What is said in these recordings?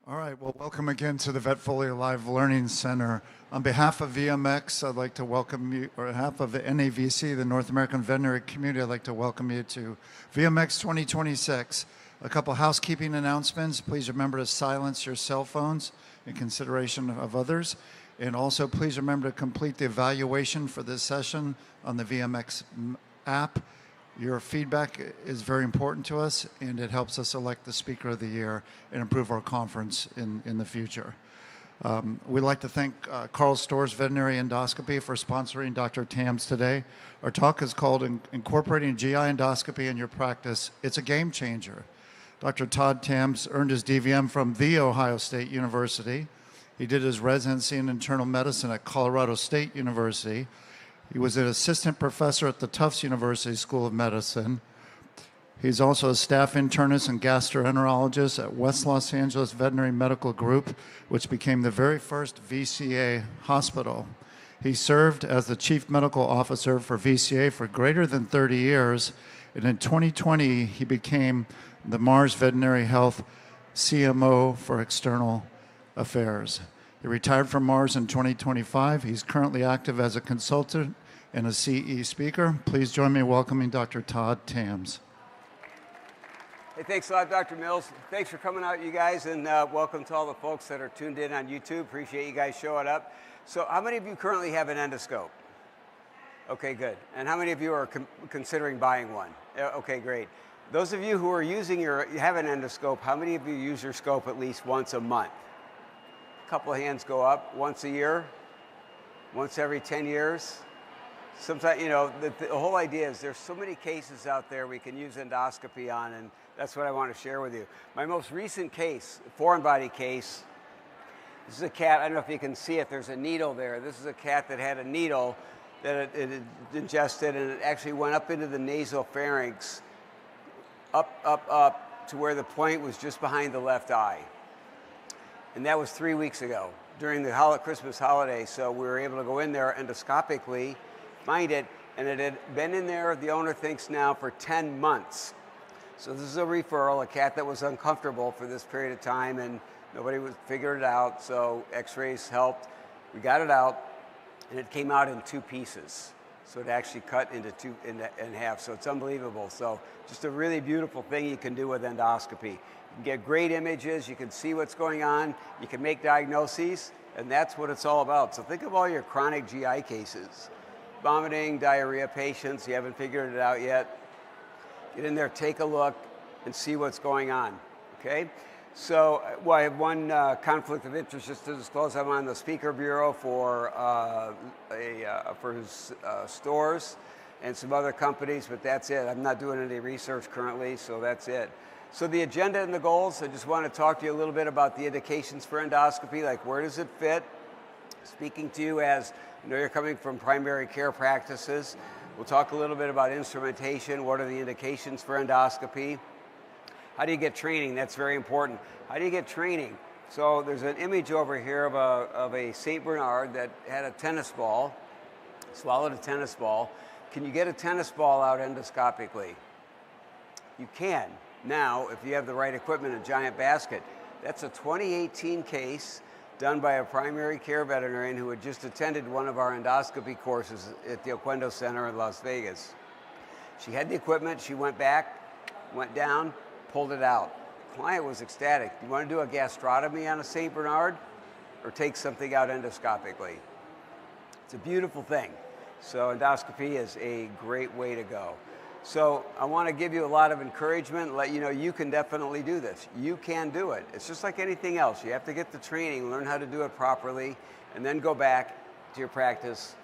All right, well, welcome again to the Vetfolio Live Learning Center. On behalf of VMX, I'd like to welcome you, or on behalf of the NAVC, the North American Veterinary Community, I'd like to welcome you to VMX 2026. A couple housekeeping announcements. Please remember to silence your cell phones in consideration of others. And also, please remember to complete the evaluation for this session on the VMX app. Your feedback is very important to us, and it helps us select the Speaker of the Year and improve our conference in the future. We'd like to thank Karl Storz Veterinary Endoscopy for sponsoring Dr. Tams today. Our talk is called Incorporating GI Endoscopy in Your Practice. It's a game changer. Dr. Todd Tams earned his DVM from The Ohio State University. He did his residency in internal medicine at Colorado State University. He was an assistant professor at the Tufts University School of Medicine. He's also a staff internist and gastroenterologist at West Los Angeles Veterinary Medical Group, which became the very first VCA hospital. He served as the chief medical officer for VCA for greater than 30 years, and in 2020, he became the Mars Veterinary Health CMO for External Affairs. He retired from Mars in 2025. He's currently active as a consultant and a CE speaker. Please join me in welcoming Dr. Todd Tams. Hey, thanks a lot, Dr. Mills. Thanks for coming out, you guys, and welcome to all the folks that are tuned in on YouTube. Appreciate you guys showing up. So how many of you currently have an endoscope? Okay, good. And how many of you are considering buying one? Okay, great. Those of you who are you have an endoscope, how many of you use your scope at least once a month? A couple of hands go up. Once a year? Once every 10 years? Sometimes, you know, the whole idea is there's so many cases out there we can use endoscopy on, and that's what I want to share with you. My most recent case, foreign body case, this is a cat. I don't know if you can see it. There's a needle there. This is a cat that had a needle that it ingested, and it actually went up into the nasopharynx, up to where the point was just behind the left eye. And that was 3 weeks ago during the Christmas holiday. So we were able to go in there endoscopically, find it, and it had been in there, the owner thinks now, for 10 months. So this is a referral, a cat that was uncomfortable for this period of time, and nobody was figured it out, so x-rays helped. We got it out, and it came out in 2 pieces. So it actually cut into in half, so it's unbelievable. So just a really beautiful thing you can do with endoscopy. You can get great images, you can see what's going on, you can make diagnoses, and that's what it's all about. So think of all your chronic GI cases. Vomiting, diarrhea patients, you haven't figured it out yet. Get in there, take a look, and see what's going on, okay? So, well, I have one conflict of interest just to disclose. I'm on the speaker bureau for stores and some other companies, but that's it. I'm not doing any research currently, so that's it. So the agenda and the goals, I just want to talk to you a little bit about the indications for endoscopy, like where does it fit? Speaking to you as, you know, you're coming from primary care practices. We'll talk a little bit about instrumentation. What are the indications for endoscopy? How do you get training? That's very important. How do you get training? So there's an image over here of a St. Bernard that had a tennis ball, swallowed a tennis ball. Can you get a tennis ball out endoscopically? You can. Now, if you have the right equipment, a giant basket. That's a 2018 case done by a primary care veterinarian who had just attended one of our endoscopy courses at the Oquendo Center in Las Vegas. She had the equipment, she went back, went down, pulled it out. The client was ecstatic. Do you want to do a gastrotomy on a St. Bernard or take something out endoscopically? It's a beautiful thing. So endoscopy is a great way to go. So I want to give you a lot of encouragement and let you know you can definitely do this. You can do it. It's just like anything else. You have to get the training, learn how to do it properly, and then go back to your practice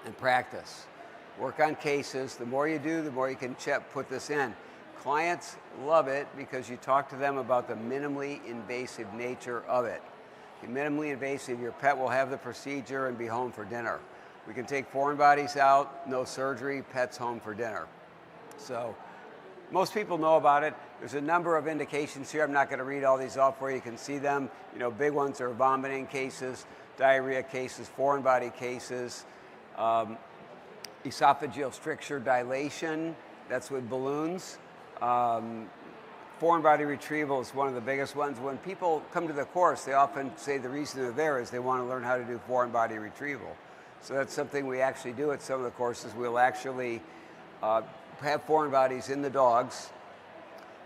and practice. Work on cases. The more you do, the more you can put this in. Clients love it because you talk to them about the minimally invasive nature of it. Minimally invasive, your pet will have the procedure and be home for dinner. We can take foreign bodies out, no surgery, pet's home for dinner. So most people know about it. There's a number of indications here. I'm not going to read all these off for you. You can see them. You know, big ones are vomiting cases, diarrhea cases, foreign body cases, esophageal stricture dilation, that's with balloons, foreign body retrieval is one of the biggest ones. When people come to the course, they often say the reason they're there is they want to learn how to do foreign body retrieval. So that's something we actually do at some of the courses. We'll actually have foreign bodies in the dogs.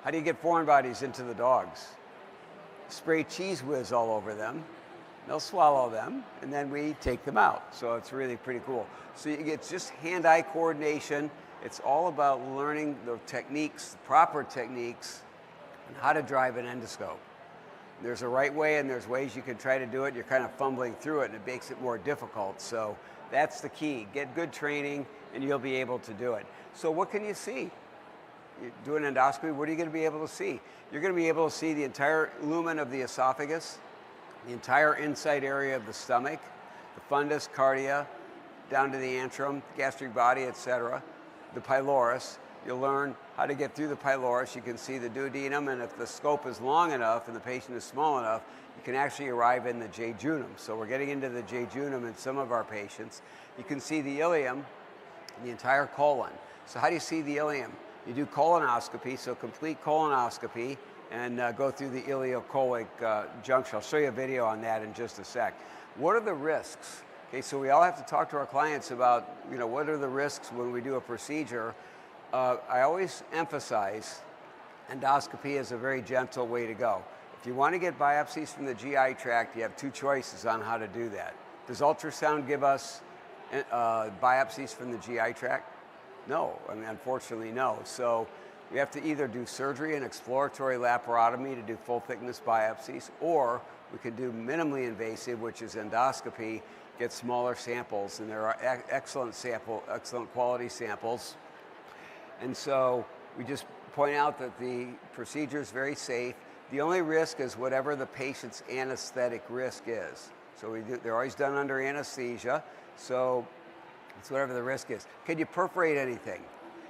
How do you get foreign bodies into the dogs? Spray cheese whiz all over them. They'll swallow them, and then we take them out. So it's really pretty cool. So it's just hand-eye coordination. It's all about learning the techniques, the proper techniques, and how to drive an endoscope. There's a right way, and there's ways you can try to do it. You're kind of fumbling through it, and it makes it more difficult. So that's the key. Get good training, and you'll be able to do it. So what can you see? You do an endoscopy, what are you going to be able to see? You're going to be able to see the entire lumen of the esophagus, the entire inside area of the stomach, the fundus, cardia, down to the antrum, gastric body, etc., the pylorus. You'll learn how to get through the pylorus. You can see the duodenum, and if the scope is long enough and the patient is small enough, you can actually arrive in the jejunum. So we're getting into the jejunum in some of our patients. You can see the ileum, the entire colon. So how do you see the ileum? You do colonoscopy, so complete colonoscopy, and go through the ileocolic junction. I'll show you a video on that in just a sec. What are the risks? Okay, so we all have to talk to our clients about, what are the risks when we do a procedure. I always emphasize endoscopy is a very gentle way to go. If you want to get biopsies from the GI tract, you have two choices on how to do that. Does ultrasound give us biopsies from the GI tract? No, unfortunately no. So we have to either do surgery and exploratory laparotomy to do full thickness biopsies, or we can do minimally invasive, which is endoscopy, get smaller samples, and there are excellent quality samples. And so we just point out that the procedure is very safe. The only risk is whatever the patient's anesthetic risk is. So they're always done under anesthesia, so it's whatever the risk is. Can you perforate anything?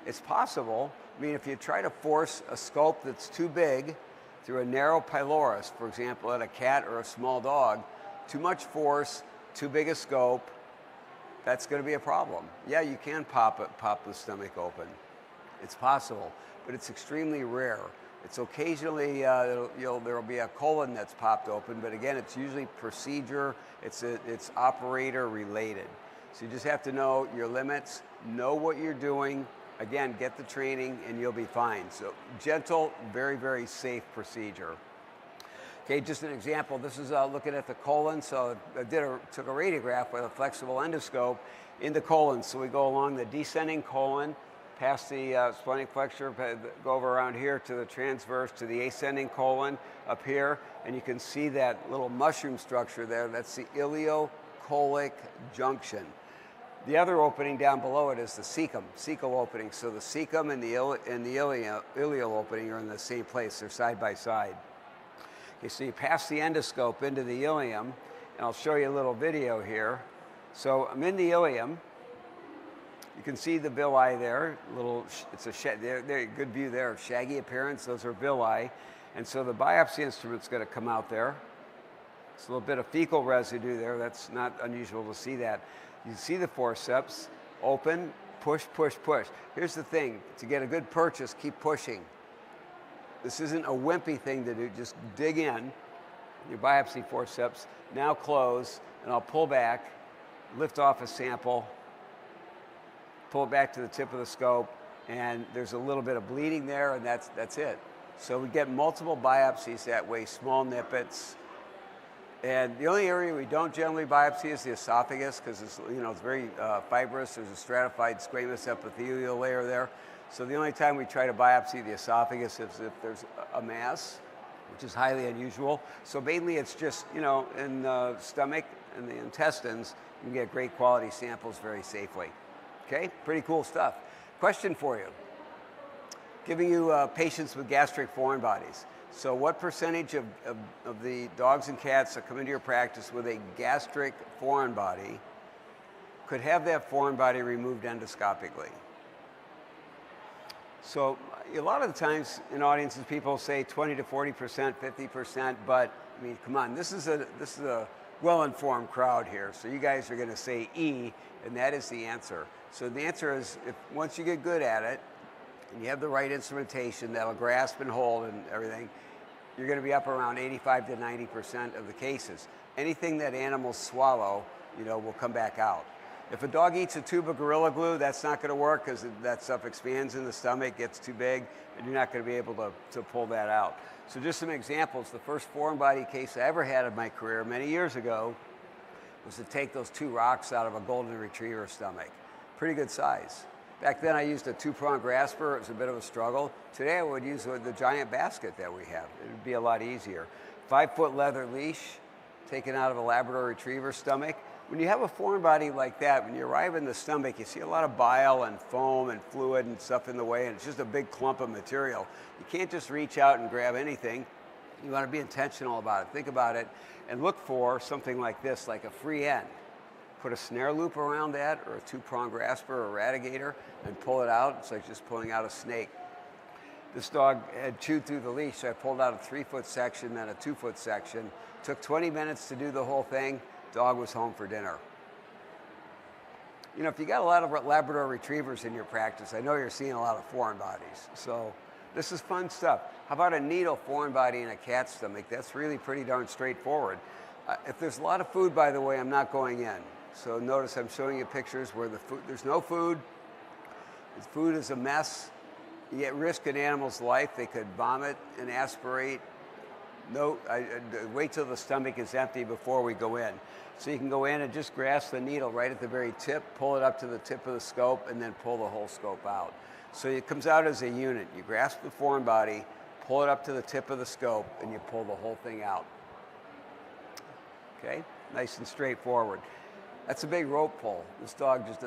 It's possible. If you try to force a scope that's too big through a narrow pylorus, for example, at a cat or a small dog, too much force, too big a scope, that's going to be a problem. Yeah, you can pop the stomach open. It's possible, but it's extremely rare. It's occasionally, there will be a colon that's popped open, but again, it's usually procedure, it's operator related. So you just have to know your limits, know what you're doing. Again, get the training and you'll be fine. So gentle, very, very safe procedure. Okay, just an example. This is looking at the colon. So I took a radiograph with a flexible endoscope in the colon. So we go along the descending colon, past the splenic flexure, go over around here to the transverse to the ascending colon up here, and you can see that little mushroom structure there. That's the ileocolic junction. The other opening down below it is the cecum, cecal opening. So the cecum and the ileal opening are in the same place. They're side by side. Okay, so you pass the endoscope into the ileum, and I'll show you a little video here. So I'm in the ileum. You can see the villi there. Good view there, shaggy appearance. Those are villi. And so the biopsy instrument's going to come out there. It's a little bit of fecal residue there. That's not unusual to see that. You see the forceps, open, push, push, push. Here's the thing, to get a good purchase, keep pushing. This isn't a wimpy thing to do, just dig in, your biopsy forceps, now close, and I'll pull back, lift off a sample, pull it back to the tip of the scope, and there's a little bit of bleeding there, and that's it. So we get multiple biopsies that way, small nippets. And the only area we don't generally biopsy is the esophagus, because it's very fibrous. There's a stratified squamous epithelial layer there. So the only time we try to biopsy the esophagus is if there's a mass, which is highly unusual. So mainly it's just, in the stomach and the intestines, you can get great quality samples very safely. Okay, pretty cool stuff. Question for you. Giving you patients with gastric foreign bodies. So what percentage of the dogs and cats that come into your practice with a gastric foreign body could have that foreign body removed endoscopically? So a lot of the times in audiences, people say 20 to 40%, 50%, but come on, this is a well-informed crowd here. So you guys are going to say E, and that is the answer. So the answer is, once you get good at it, and you have the right instrumentation that'll grasp and hold and everything, you're going to be up around 85 to 90% of the cases. Anything that animals swallow, will come back out. If a dog eats a tube of Gorilla Glue, that's not going to work because that stuff expands in the stomach, gets too big, and you're not going to be able to pull that out. So just some examples. The first foreign body case I ever had in my career many years ago was to take those 2 rocks out of a golden retriever stomach. Pretty good size. Back then I used a 2-prong grasper. It was a bit of a struggle. Today I would use the giant basket that we have. It would be a lot easier. 5-foot leather leash taken out of a Labrador retriever stomach. When you have a foreign body like that, when you arrive in the stomach, you see a lot of bile and foam and fluid and stuff in the way, and it's just a big clump of material. You can't just reach out and grab anything. You want to be intentional about it. Think about it and look for something like this, like a free end. Put a snare loop around that or a 2-prong grasper or eradicator and pull it out. It's like just pulling out a snake. This dog had chewed through the leash, so I pulled out a 3-foot section, then a 2-foot section. Took 20 minutes to do the whole thing. Dog was home for dinner. If you got a lot of Labrador retrievers in your practice, I know you're seeing a lot of foreign bodies. So this is fun stuff. How about a needle foreign body in a cat's stomach? That's really pretty darn straightforward. If there's a lot of food, by the way, I'm not going in. So notice I'm showing you pictures where there's no food. The food is a mess. You at risk an animal's life. They could vomit and aspirate. No, wait till the stomach is empty before we go in. So you can go in and just grasp the needle right at the very tip, pull it up to the tip of the scope, and then pull the whole scope out. So it comes out as a unit. You grasp the foreign body, pull it up to the tip of the scope, and you pull the whole thing out. Okay? Nice and straightforward. That's a big rope pull. This dog just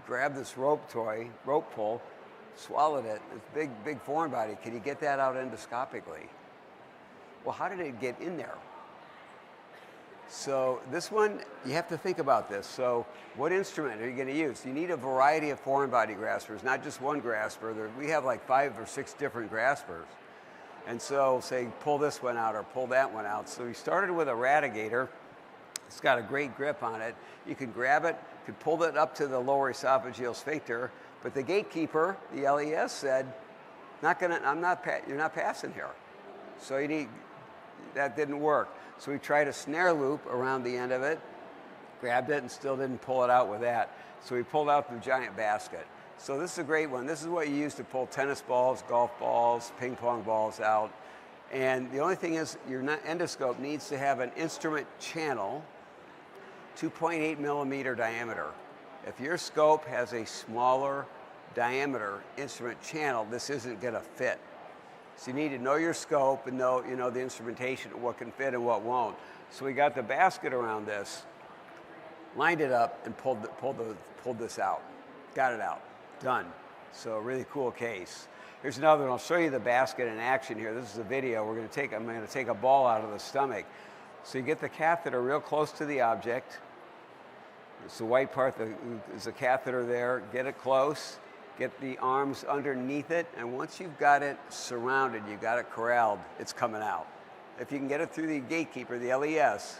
grabbed this rope pull, swallowed it. This big foreign body. Can you get that out endoscopically? Well, how did it get in there? So this one, you have to think about this. So what instrument are you going to use? You need a variety of foreign body graspers, not just one grasper. We have like 5 or 6 different graspers. And so say pull this one out or pull that one out. So we started with a eradicator. It's got a great grip on it. You can grab it, you can pull it up to the lower esophageal sphincter, but the gatekeeper, the LES, said, you're not passing here. So that didn't work. So we tried a snare loop around the end of it, grabbed it, and still didn't pull it out with that. So we pulled out the giant basket. So this is a great one. This is what you use to pull tennis balls, golf balls, ping pong balls out. And the only thing is your endoscope needs to have an instrument channel, 2.8 millimeter diameter. If your scope has a smaller diameter instrument channel, this isn't going to fit. So you need to know your scope and know, the instrumentation, what can fit and what won't. So we got the basket around this, lined it up, and pulled this out. Got it out. Done. So a really cool case. Here's another one. I'll show you the basket in action here. This is a video. I'm going to take a ball out of the stomach. So you get the catheter real close to the object. It's the white part that is the catheter there. Get it close. Get the arms underneath it. And once you've got it surrounded, you've got it corralled, it's coming out. If you can get it through the gatekeeper, the LES,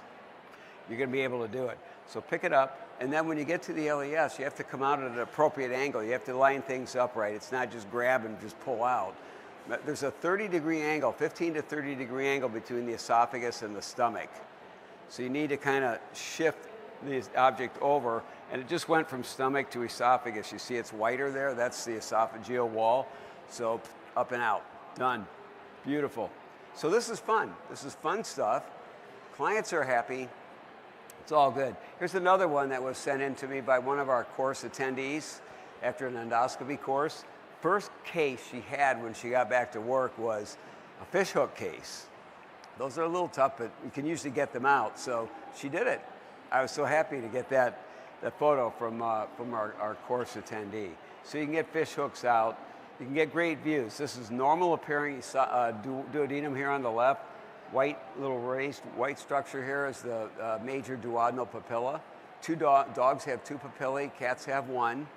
you're going to be able to do it. So pick it up. And then when you get to the LES, you have to come out at an appropriate angle. You have to line things up right. It's not just grab and just pull out. There's a 30-degree angle, 15 to 30-degree angle between the esophagus and the stomach. So you need to kind of shift the object over. And it just went from stomach to esophagus. You see it's whiter there. That's the esophageal wall. So up and out. Done. Beautiful. So this is fun. This is fun stuff. Clients are happy. It's all good. Here's another one that was sent in to me by one of our course attendees after an endoscopy course. First case she had when she got back to work was a fish hook case. Those are a little tough, but you can usually get them out. So she did it. I was so happy to get that photo from our course attendee. So you can get fish hooks out. You can get great views. This is normal appearing duodenum here on the left. White, little raised white structure here is the major duodenal papilla. Dogs have 2 papillae, cats have 1.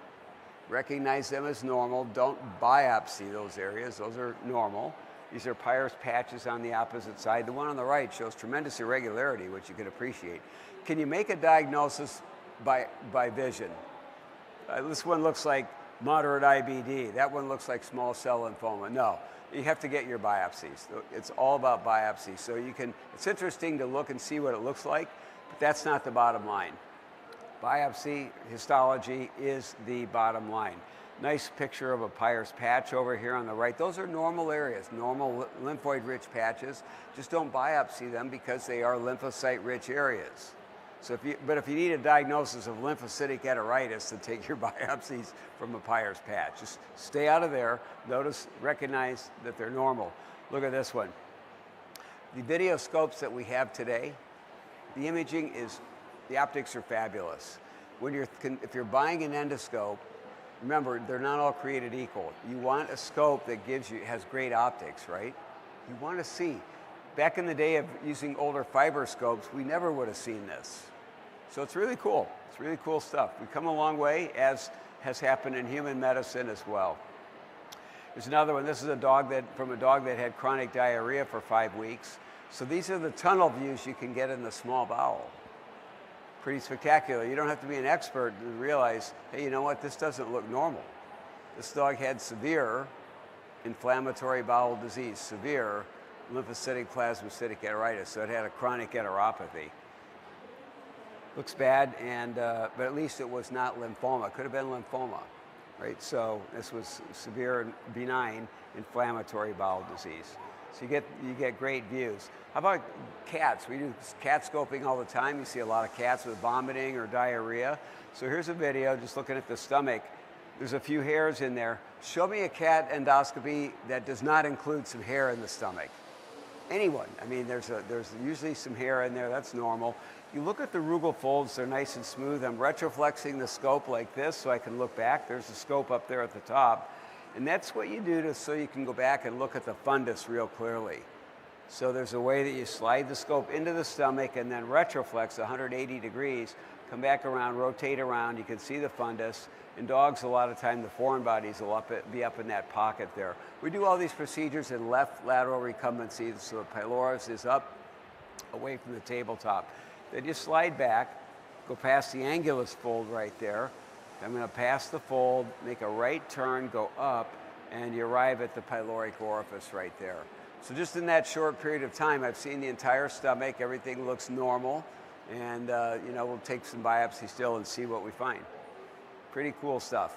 Recognize them as normal. Don't biopsy those areas. Those are normal. These are Peyer's patches on the opposite side. The one on the right shows tremendous irregularity, which you can appreciate. Can you make a diagnosis by vision? This one looks like moderate IBD. That one looks like small cell lymphoma. No, you have to get your biopsies. It's all about biopsies. So it's interesting to look and see what it looks like, but that's not the bottom line. Biopsy, histology is the bottom line. Nice picture of a Peyer's patch over here on the right. Those are normal areas, normal lymphoid-rich patches. Just don't biopsy them because they are lymphocyte-rich areas. So if you need a diagnosis of lymphocytic enteritis, then take your biopsies from a Peyer's patch. Just stay out of there. Recognize that they're normal. Look at this one. The video scopes that we have today, the imaging the optics are fabulous. If you're buying an endoscope, remember, they're not all created equal. You want a scope that has great optics, right? You want to see. Back in the day of using older fiber scopes, we never would have seen this. So it's really cool. It's really cool stuff. We've come a long way, as has happened in human medicine as well. There's another one. This is from a dog that had chronic diarrhea for 5 weeks. So these are the tunnel views you can get in the small bowel. Pretty spectacular. You don't have to be an expert to realize, hey, you know what? This doesn't look normal. This dog had severe inflammatory bowel disease, severe lymphocytic plasmacytic enteritis. So it had a chronic enteropathy. Looks bad, but at least it was not lymphoma. It could have been lymphoma, right? So this was severe and benign inflammatory bowel disease. So you get great views. How about cats? We do cat scoping all the time. You see a lot of cats with vomiting or diarrhea. So here's a video just looking at the stomach. There's a few hairs in there. Show me a cat endoscopy that does not include some hair in the stomach. Anyone. I mean, there's usually some hair in there. That's normal. You look at the rugal folds. They're nice and smooth. I'm retroflexing the scope like this so I can look back. There's a scope up there at the top. And that's what you do so you can go back and look at the fundus real clearly. So there's a way that you slide the scope into the stomach and then retroflex 180 degrees, come back around, rotate around. You can see the fundus. In dogs, a lot of time, the foreign bodies will be up in that pocket there. We do all these procedures in left lateral recumbency, so the pylorus is up away from the tabletop. Then you slide back, go past the angulus fold right there. I'm going to pass the fold, make a right turn, go up, and you arrive at the pyloric orifice right there. So just in that short period of time, I've seen the entire stomach. Everything looks normal, and we'll take some biopsy still and see what we find. Pretty cool stuff.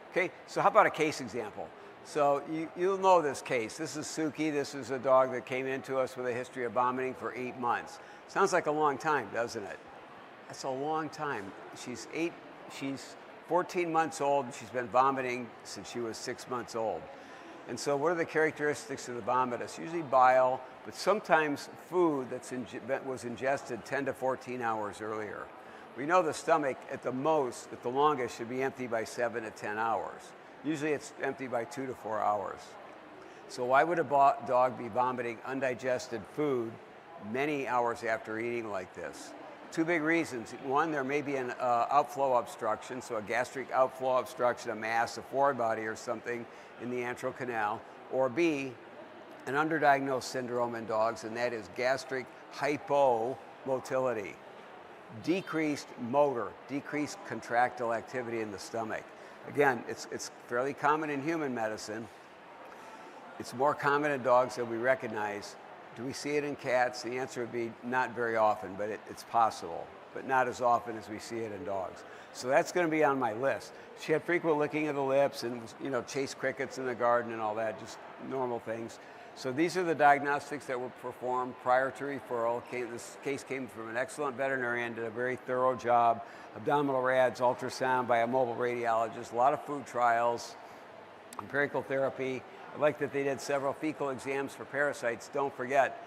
Okay, so how about a case example? So you'll know this case. This is Suki. This is a dog that came into us with a history of vomiting for 8 months. Sounds like a long time, doesn't it? That's a long time. She's 14 months old. She's been vomiting since she was 6 months old. And so what are the characteristics of the vomit? It's usually bile, but sometimes food that was ingested 10 to 14 hours earlier. We know the stomach, at the longest, should be empty by 7 to 10 hours. Usually it's empty by 2 to 4 hours. So why would a dog be vomiting undigested food many hours after eating like this? 2 big reasons. One, there may be an outflow obstruction, so a gastric outflow obstruction, a mass, a forward body or something in the antral canal. Or B, an underdiagnosed syndrome in dogs, and that is gastric hypomotility. Decreased motor, decreased contractile activity in the stomach. Again, it's fairly common in human medicine. It's more common in dogs than we recognize. Do we see it in cats? The answer would be not very often, but it's possible, but not as often as we see it in dogs. So that's going to be on my list. She had frequent licking of the lips and chased crickets in the garden and all that, just normal things. So these are the diagnostics that were performed prior to referral. This case came from an excellent veterinarian, did a very thorough job. Abdominal rads, ultrasound by a mobile radiologist, a lot of food trials, empirical therapy. I like that they did several fecal exams for parasites. Don't forget,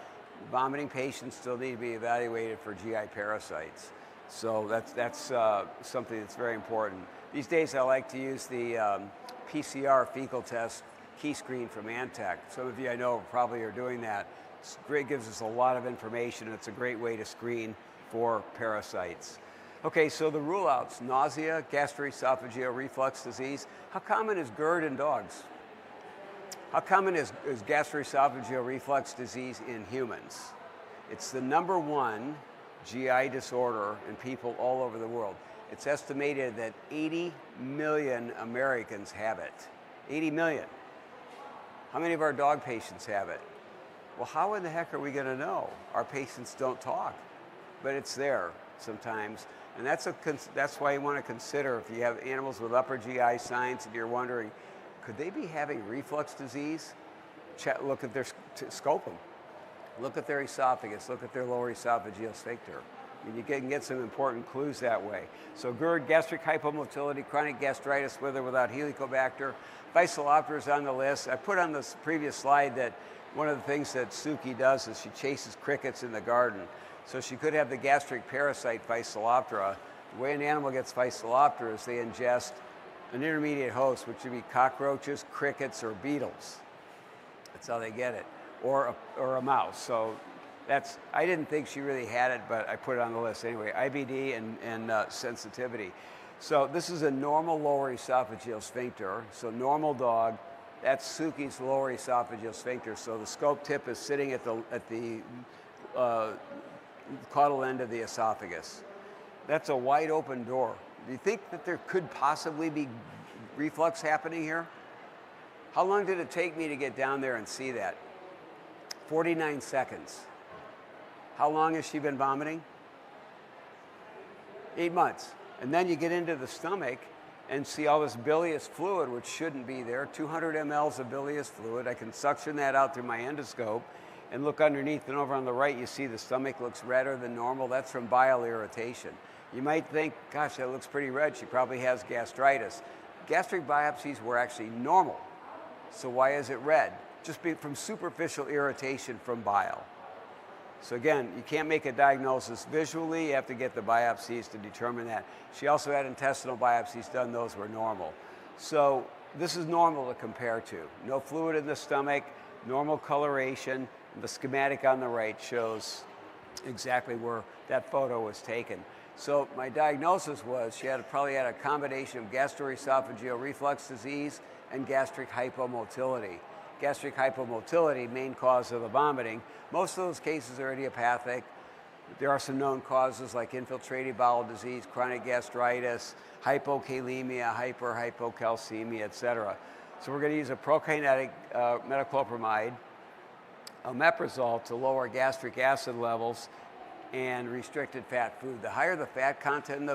vomiting patients still need to be evaluated for GI parasites. So that's something that's very important. These days I like to use the PCR fecal test key screen from Antec. Some of you I know probably are doing that. It's great, gives us a lot of information. It's a great way to screen for parasites. Okay, so the rule outs: nausea, gastroesophageal reflux disease. How common is GERD in dogs? How common is gastroesophageal reflux disease in humans? It's the #1 GI disorder in people all over the world. It's estimated that 80 million Americans have it. 80 million. How many of our dog patients have it? Well, how in the heck are we going to know? Our patients don't talk, but it's there sometimes. And that's why you want to consider, if you have animals with upper GI signs and you're wondering, could they be having reflux disease? Look at their, scope them. Look at their esophagus, look at their lower esophageal sphincter. I mean, you can get some important clues that way. So GERD, gastric hypomotility, chronic gastritis with or without Helicobacter. Physoloptera is on the list. I put on this previous slide that one of the things that Suki does is she chases crickets in the garden. So she could have the gastric parasite Physoloptera. The way an animal gets Physoloptera is they ingest an intermediate host, which would be cockroaches, crickets, or beetles. That's how they get it, or a mouse. So I didn't think she really had it, but I put it on the list anyway. IBD and sensitivity. So this is a normal lower esophageal sphincter. So normal dog, that's Suki's lower esophageal sphincter. So the scope tip is sitting at the caudal end of the esophagus. That's a wide open door. Do you think that there could possibly be reflux happening here? How long did it take me to get down there and see that? 49 seconds. How long has she been vomiting? 8 months. And then you get into the stomach and see all this bilious fluid, which shouldn't be there, 200 mLs of bilious fluid. I can suction that out through my endoscope and look underneath, and over on the right you see the stomach looks redder than normal. That's from bile irritation. You might think, gosh, that looks pretty red. She probably has gastritis. Gastric biopsies were actually normal. So why is it red? Just from superficial irritation from bile. So again, you can't make a diagnosis visually. You have to get the biopsies to determine that. She also had intestinal biopsies done. Those were normal. So this is normal to compare to. No fluid in the stomach, normal coloration. The schematic on the right shows exactly where that photo was taken. So my diagnosis was she probably had a combination of gastroesophageal reflux disease and gastric hypomotility. Gastric hypomotility, main cause of the vomiting. Most of those cases are idiopathic. There are some known causes like infiltrative bowel disease, chronic gastritis, hypokalemia, hypocalcemia, etc. So we're going to use a prokinetic metoclopramide, omeprazole to lower gastric acid levels, and restricted fat food. The higher the fat content in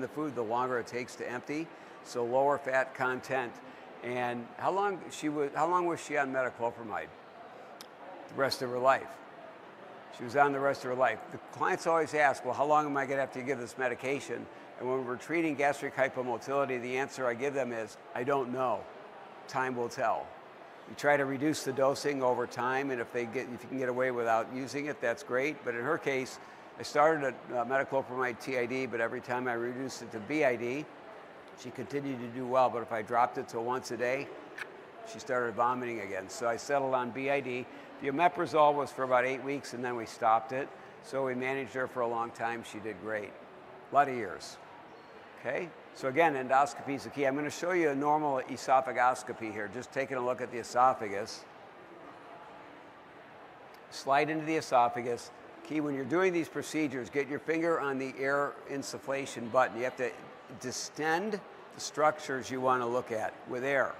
the food, the longer it takes to empty. So lower fat content. And how long was she on metoclopramide? The rest of her life. She was on the rest of her life. The clients always ask, well, how long am I going to have to give this medication? And when we're treating gastric hypomotility, the answer I give them is, I don't know. Time will tell. You try to reduce the dosing over time, and if you can get away without using it, that's great. But in her case, I started at metoclopramide TID, but every time I reduced it to BID, she continued to do well. But if I dropped it to once a day, she started vomiting again. So I settled on BID. The omeprazole was for about 8 weeks, and then we stopped it. So we managed her for a long time. She did great. A lot of years. Okay? So again, endoscopy is the key. I'm going to show you a normal esophagoscopy here, just taking a look at the esophagus. Slide into the esophagus. Key, when you're doing these procedures, get your finger on the air insufflation button. You have to distend the structures you want to look at with air.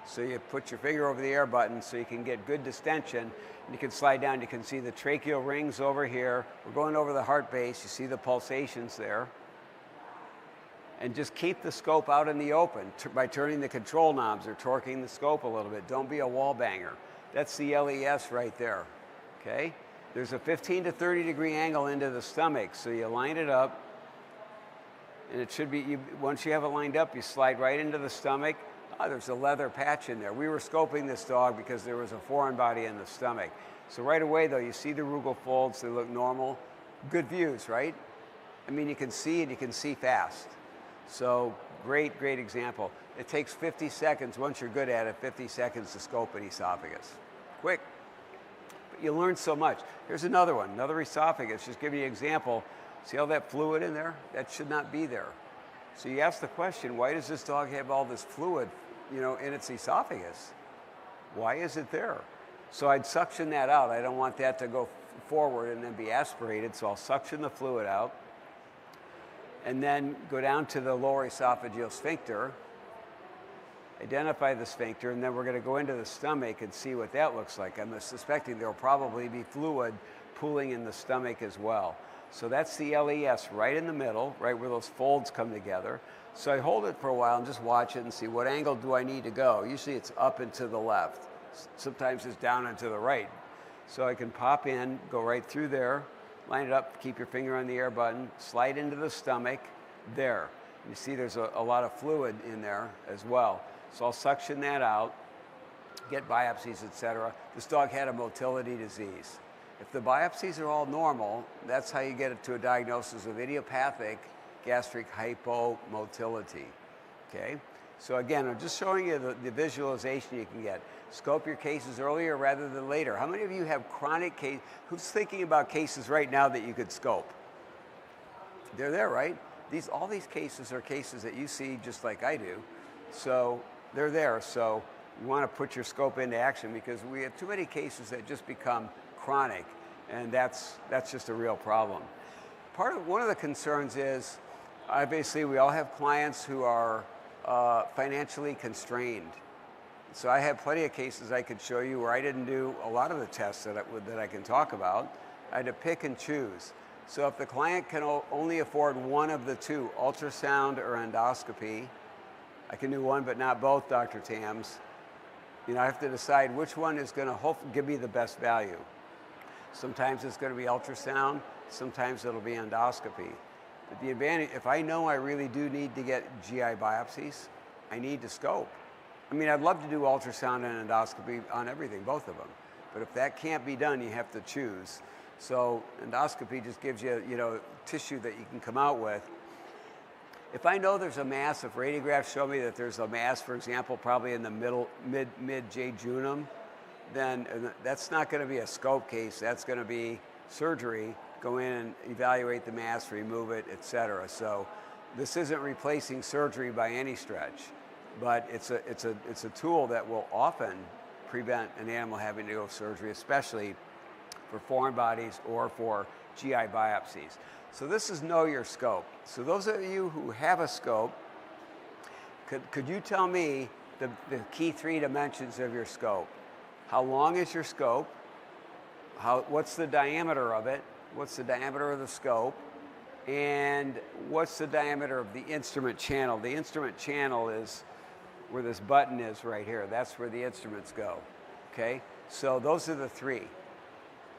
So you put your finger over the air button so you can get good distension. And you can slide down. You can see the tracheal rings over here. We're going over the heart base. You see the pulsations there. And just keep the scope out in the open by turning the control knobs or torquing the scope a little bit. Don't be a wall banger. That's the LES right there. Okay? There's a 15 to 30 degree angle into the stomach. So you line it up. And it should be, once you have it lined up, you slide right into the stomach. Oh, there's a leather patch in there. We were scoping this dog because there was a foreign body in the stomach. So right away, though, you see the rugal folds. They look normal. Good views, right? I mean, you can see and you can see fast. So great, great example. It takes 50 seconds, once you're good at it, 50 seconds to scope an esophagus. Quick. But you learn so much. Here's another one, another esophagus. Just give you an example. See all that fluid in there? That should not be there. So you ask the question, why does this dog have all this fluid, in its esophagus? Why is it there? So I'd suction that out. I don't want that to go forward and then be aspirated, so I'll suction the fluid out. and then go down to the lower esophageal sphincter, identify the sphincter, and then we're going to go into the stomach and see what that looks like. I'm suspecting there will probably be fluid pooling in the stomach as well. So that's the LES right in the middle, right where those folds come together. So I hold it for a while and just watch it and see what angle do I need to go. Usually it's up and to the left. Sometimes it's down and to the right. So I can pop in, go right through there, line it up, keep your finger on the air button, slide into the stomach, there. You see there's a lot of fluid in there as well. So I'll suction that out, get biopsies, etc. This dog had a motility disease. If the biopsies are all normal, that's how you get it to a diagnosis of idiopathic gastric hypomotility, okay? So again, I'm just showing you the visualization you can get. Scope your cases earlier rather than later. How many of you have chronic cases? Who's thinking about cases right now that you could scope? They're there, right? All these cases are cases that you see just like I do. So they're there. So you want to put your scope into action because we have too many cases that just become chronic, and that's just a real problem. One of the concerns is, obviously, we all have clients who are financially constrained. So I have plenty of cases I could show you where I didn't do a lot of the tests that I can talk about. I had to pick and choose. So if the client can only afford one of the two, ultrasound or endoscopy, I can do one but not both, Dr. Tams. You know, I have to decide which one is going to give me the best value. Sometimes it's going to be ultrasound, sometimes it'll be endoscopy. But the advantage, if I know I really do need to get GI biopsies, I need to scope. I mean, I'd love to do ultrasound and endoscopy on everything, both of them. But if that can't be done, you have to choose. So endoscopy just gives you, tissue that you can come out with. If I know there's a mass, if radiographs show me that there's a mass, for example, probably in the mid-jejunum, then that's not going to be a scope case. That's going to be surgery. Go in and evaluate the mass, remove it, etc. So this isn't replacing surgery by any stretch, but it's a tool that will often prevent an animal having to go surgery, especially for foreign bodies or for GI biopsies. So this is know your scope. So those of you who have a scope, could you tell me the key 3 dimensions of your scope? How long is your scope? What's the diameter of it? What's the diameter of the scope? And what's the diameter of the instrument channel? The instrument channel is where this button is right here. That's where the instruments go, okay? So those are the 3.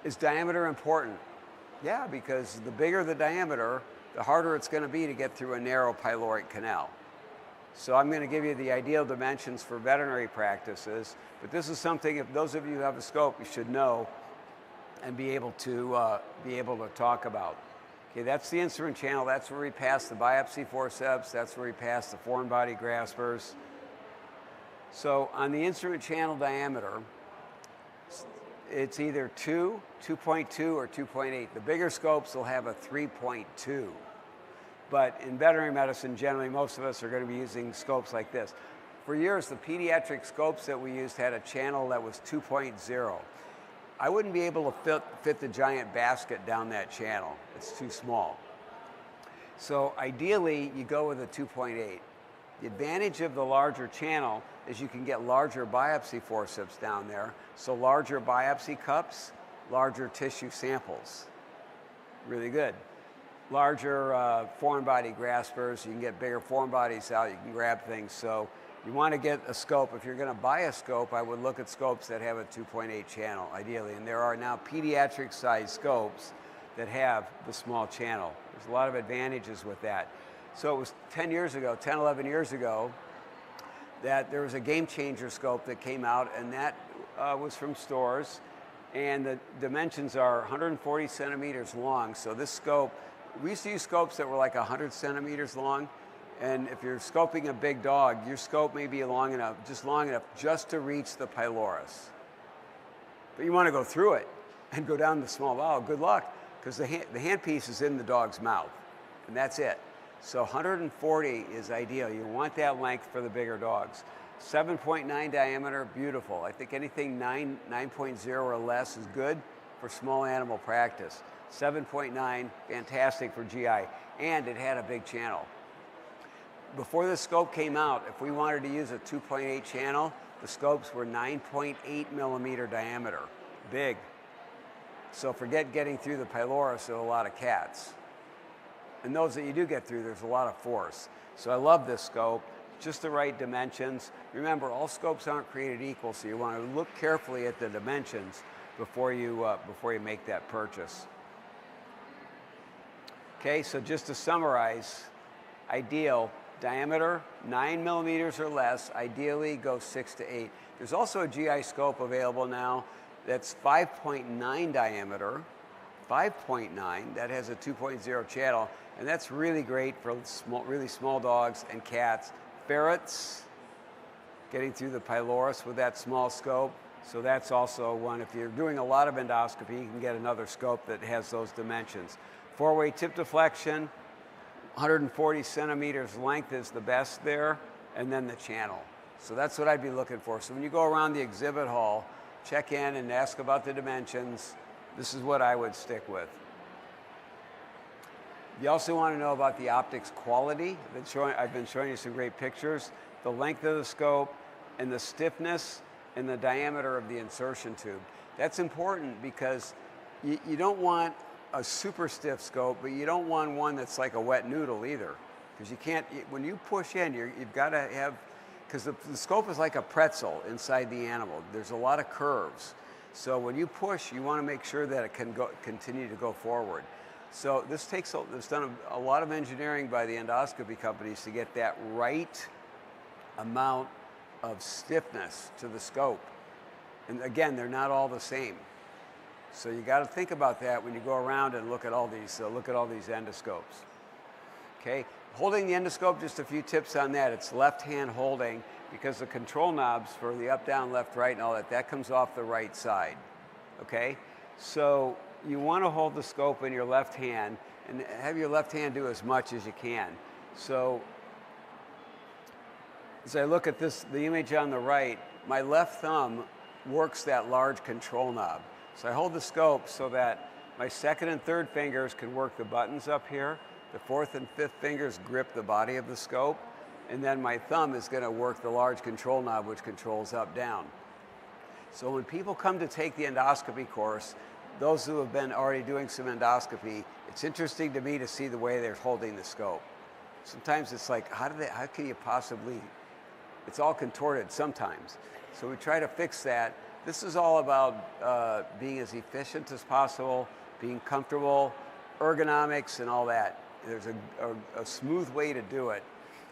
Is diameter important? Yeah, because the bigger the diameter, the harder it's going to be to get through a narrow pyloric canal. So I'm going to give you the ideal dimensions for veterinary practices, but this is something, if those of you who have a scope, you should know and be able to talk about. Okay, that's the instrument channel. That's where we pass the biopsy forceps. That's where we pass the foreign body graspers. So on the instrument channel diameter, it's either 2, 2.2, or 2.8. The bigger scopes will have a 3.2. But in veterinary medicine, generally, most of us are going to be using scopes like this. For years, the pediatric scopes that we used had a channel that was 2.0. I wouldn't be able to fit the giant basket down that channel. It's too small. So ideally, you go with a 2.8. The advantage of the larger channel is you can get larger biopsy forceps down there. So larger biopsy cups, larger tissue samples. Really good. Larger foreign body graspers, you can get bigger foreign bodies out, you can grab things. So you want to get a scope. If you're going to buy a scope, I would look at scopes that have a 2.8 channel, ideally. And there are now pediatric size scopes that have the small channel. There's a lot of advantages with that. So it was 10, 11 years ago, that there was a game changer scope that came out, and that was from Stores. And the dimensions are 140 centimeters long. So this scope, we used to use scopes that were like 100 centimeters long. And if you're scoping a big dog, your scope may be long enough just to reach the pylorus. But you want to go through it and go down the small bowel. Good luck, because the handpiece is in the dog's mouth, and that's it. So 140 is ideal. You want that length for the bigger dogs. 7.9 diameter, beautiful. I think anything 9.0 or less is good for small animal practice. 7.9, fantastic for GI, and it had a big channel. Before the scope came out, if we wanted to use a 2.8 channel, the scopes were 9.8 millimeter diameter, big. So forget getting through the pylorus of a lot of cats. And those that you do get through, there's a lot of force. So I love this scope, just the right dimensions. Remember, all scopes aren't created equal, so you want to look carefully at the dimensions before you make that purchase. Okay, so just to summarize, ideal diameter 9 millimeters or less, ideally go 6 to 8. There's also a GI scope available now that's 5.9 diameter, 5.9, that has a 2.0 channel, and that's really great for really small dogs and cats. Ferrets, getting through the pylorus with that small scope. So that's also one. If you're doing a lot of endoscopy, you can get another scope that has those dimensions. 4-way tip deflection, 140 centimeters length is the best there, and then the channel. So that's what I'd be looking for. So when you go around the exhibit hall, check in and ask about the dimensions. This is what I would stick with. You also want to know about the optics quality. I've been showing you some great pictures. The length of the scope and the stiffness and the diameter of the insertion tube. That's important because you don't want a super stiff scope, but you don't want one that's like a wet noodle either. Because you can't, when you push in, you've got to have, because the scope is like a pretzel inside the animal. There's a lot of curves. So when you push, you want to make sure that it can continue to go forward. So there's done a lot of engineering by the endoscopy companies to get that right amount of stiffness to the scope. And again, they're not all the same. So you got to think about that when you go around and look at all these endoscopes. Okay, holding the endoscope, just a few tips on that. It's left hand holding because the control knobs for the up, down, left, right, and all that comes off the right side. Okay, so you want to hold the scope in your left hand and have your left hand do as much as you can. So as I look at the image on the right, my left thumb works that large control knob. So I hold the scope so that my second and third fingers can work the buttons up here. The fourth and fifth fingers grip the body of the scope. And then my thumb is going to work the large control knob, which controls up, down. So when people come to take the endoscopy course, those who have been already doing some endoscopy, it's interesting to me to see the way they're holding the scope. Sometimes it's like, how can you possibly, it's all contorted sometimes. So we try to fix that. This is all about being as efficient as possible, being comfortable, ergonomics and all that. There's a smooth way to do it.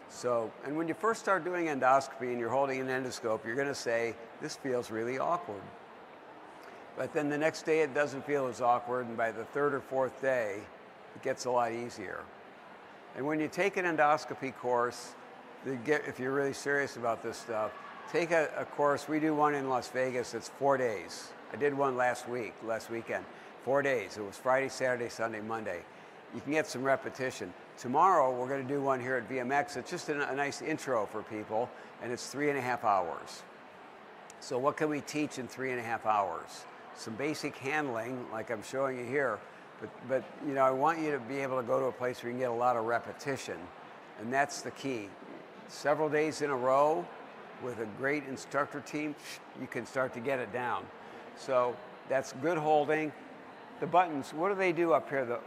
So, and when you first start doing endoscopy and you're holding an endoscope, you're going to say, this feels really awkward. But then the next day it doesn't feel as awkward, and by the third or fourth day, it gets a lot easier. And when you take an endoscopy course, if you're really serious about this stuff, take a course. We do one in Las Vegas. It's 4 days. I did one last weekend. 4 days. It was Friday, Saturday, Sunday, Monday. You can get some repetition. Tomorrow, we're going to do one here at VMX. It's just a nice intro for people, and it's 3.5 hours. So what can we teach in 3.5 hours? Some basic handling, like I'm showing you here, but you know, I want you to be able to go to a place where you can get a lot of repetition, and that's the key. Several days in a row, with a great instructor team, you can start to get it down. So that's good holding. The buttons, what do they do up here?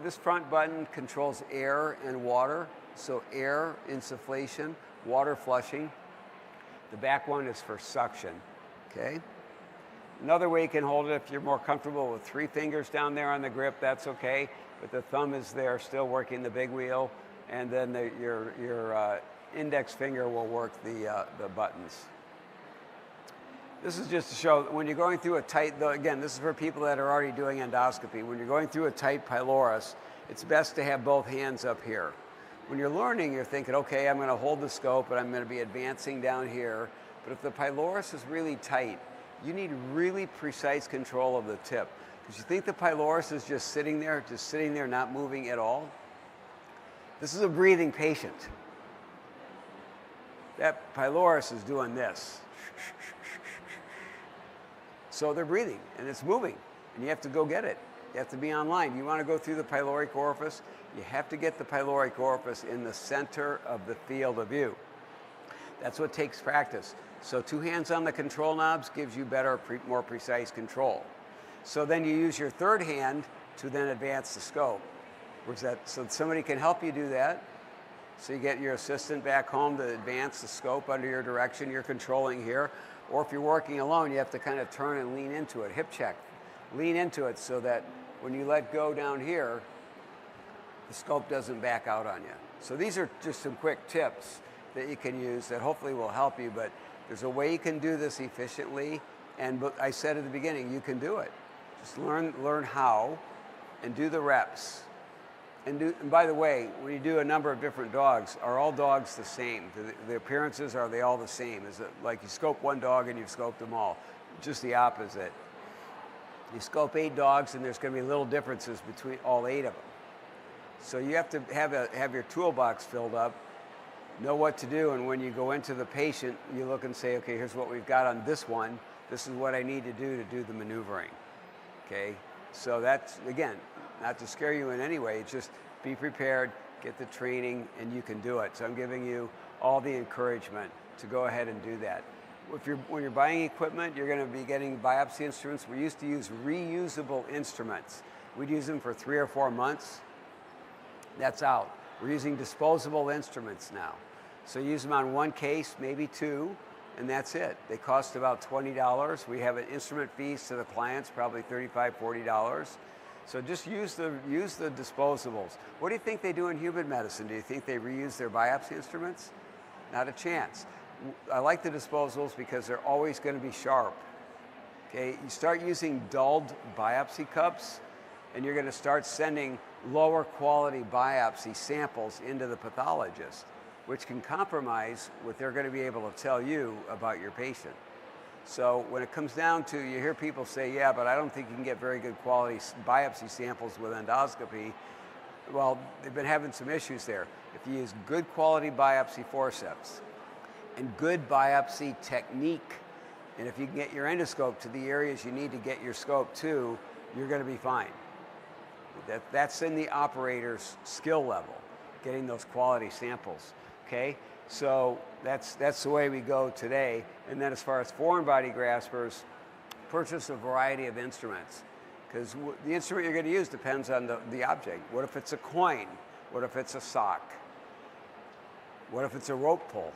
This front button controls air and water. So air, insufflation, water flushing. The back one is for suction, okay? Another way you can hold it, if you're more comfortable with 3 fingers down there on the grip, that's okay. But the thumb is there still working the big wheel. And then your index finger will work the buttons. This is just to show that when you're going through a tight, again, this is for people that are already doing endoscopy. When you're going through a tight pylorus, it's best to have both hands up here. When you're learning, you're thinking, okay, I'm going to hold the scope and I'm going to be advancing down here. But if the pylorus is really tight, you need really precise control of the tip. Because you think the pylorus is just sitting there, not moving at all. This is a breathing patient. That pylorus is doing this. So they're breathing and it's moving. and you have to go get it. You have to be online. You want to go through the pyloric orifice, you have to get the pyloric orifice in the center of the field of view. That's what takes practice. So 2 hands on the control knobs gives you better, more precise control. So then you use your 3rd hand to then advance the scope. So somebody can help you do that. So you get your assistant back home to advance the scope under your direction. You're controlling here. Or if you're working alone, you have to kind of turn and lean into it. Hip check. Lean into it so that when you let go down here, the scope doesn't back out on you. So these are just some quick tips that you can use that hopefully will help you. But there's a way you can do this efficiently. And I said at the beginning, you can do it. Just learn how and do the reps. And by the way, when you do a number of different dogs, are all dogs the same? The appearances, are they all the same? Is it like you scope one dog and you've scoped them all? Just the opposite. You scope 8 dogs and there's going to be little differences between all 8 of them. So you have to have your toolbox filled up, know what to do, and when you go into the patient, you look and say, okay, here's what we've got on this one. This is what I need to do the maneuvering. Okay? So that's, again, not to scare you in any way, just be prepared, get the training, and you can do it. So I'm giving you all the encouragement to go ahead and do that. When you're buying equipment, you're going to be getting biopsy instruments. We used to use reusable instruments. We'd use them for 3 or 4 months. That's out. We're using disposable instruments now. So you use them on 1 case, maybe 2, and that's it. They cost about $20. We have an instrument fees to the clients, probably $35, $40. So just use the disposables. What do you think they do in human medicine? Do you think they reuse their biopsy instruments? Not a chance. I like the disposables because they're always going to be sharp. Okay, you start using dulled biopsy cups, and you're going to start sending lower quality biopsy samples into the pathologist, which can compromise what they're going to be able to tell you about your patient. So when it comes down to, you hear people say, yeah, but I don't think you can get very good quality biopsy samples with endoscopy. Well, they've been having some issues there. If you use good quality biopsy forceps and good biopsy technique, and if you can get your endoscope to the areas you need to get your scope to, you're going to be fine. That's in the operator's skill level, getting those quality samples, okay? So that's the way we go today. And then as far as foreign body graspers, purchase a variety of instruments, because the instrument you're going to use depends on the object. What if it's a coin? What if it's a sock? What if it's a rope pull?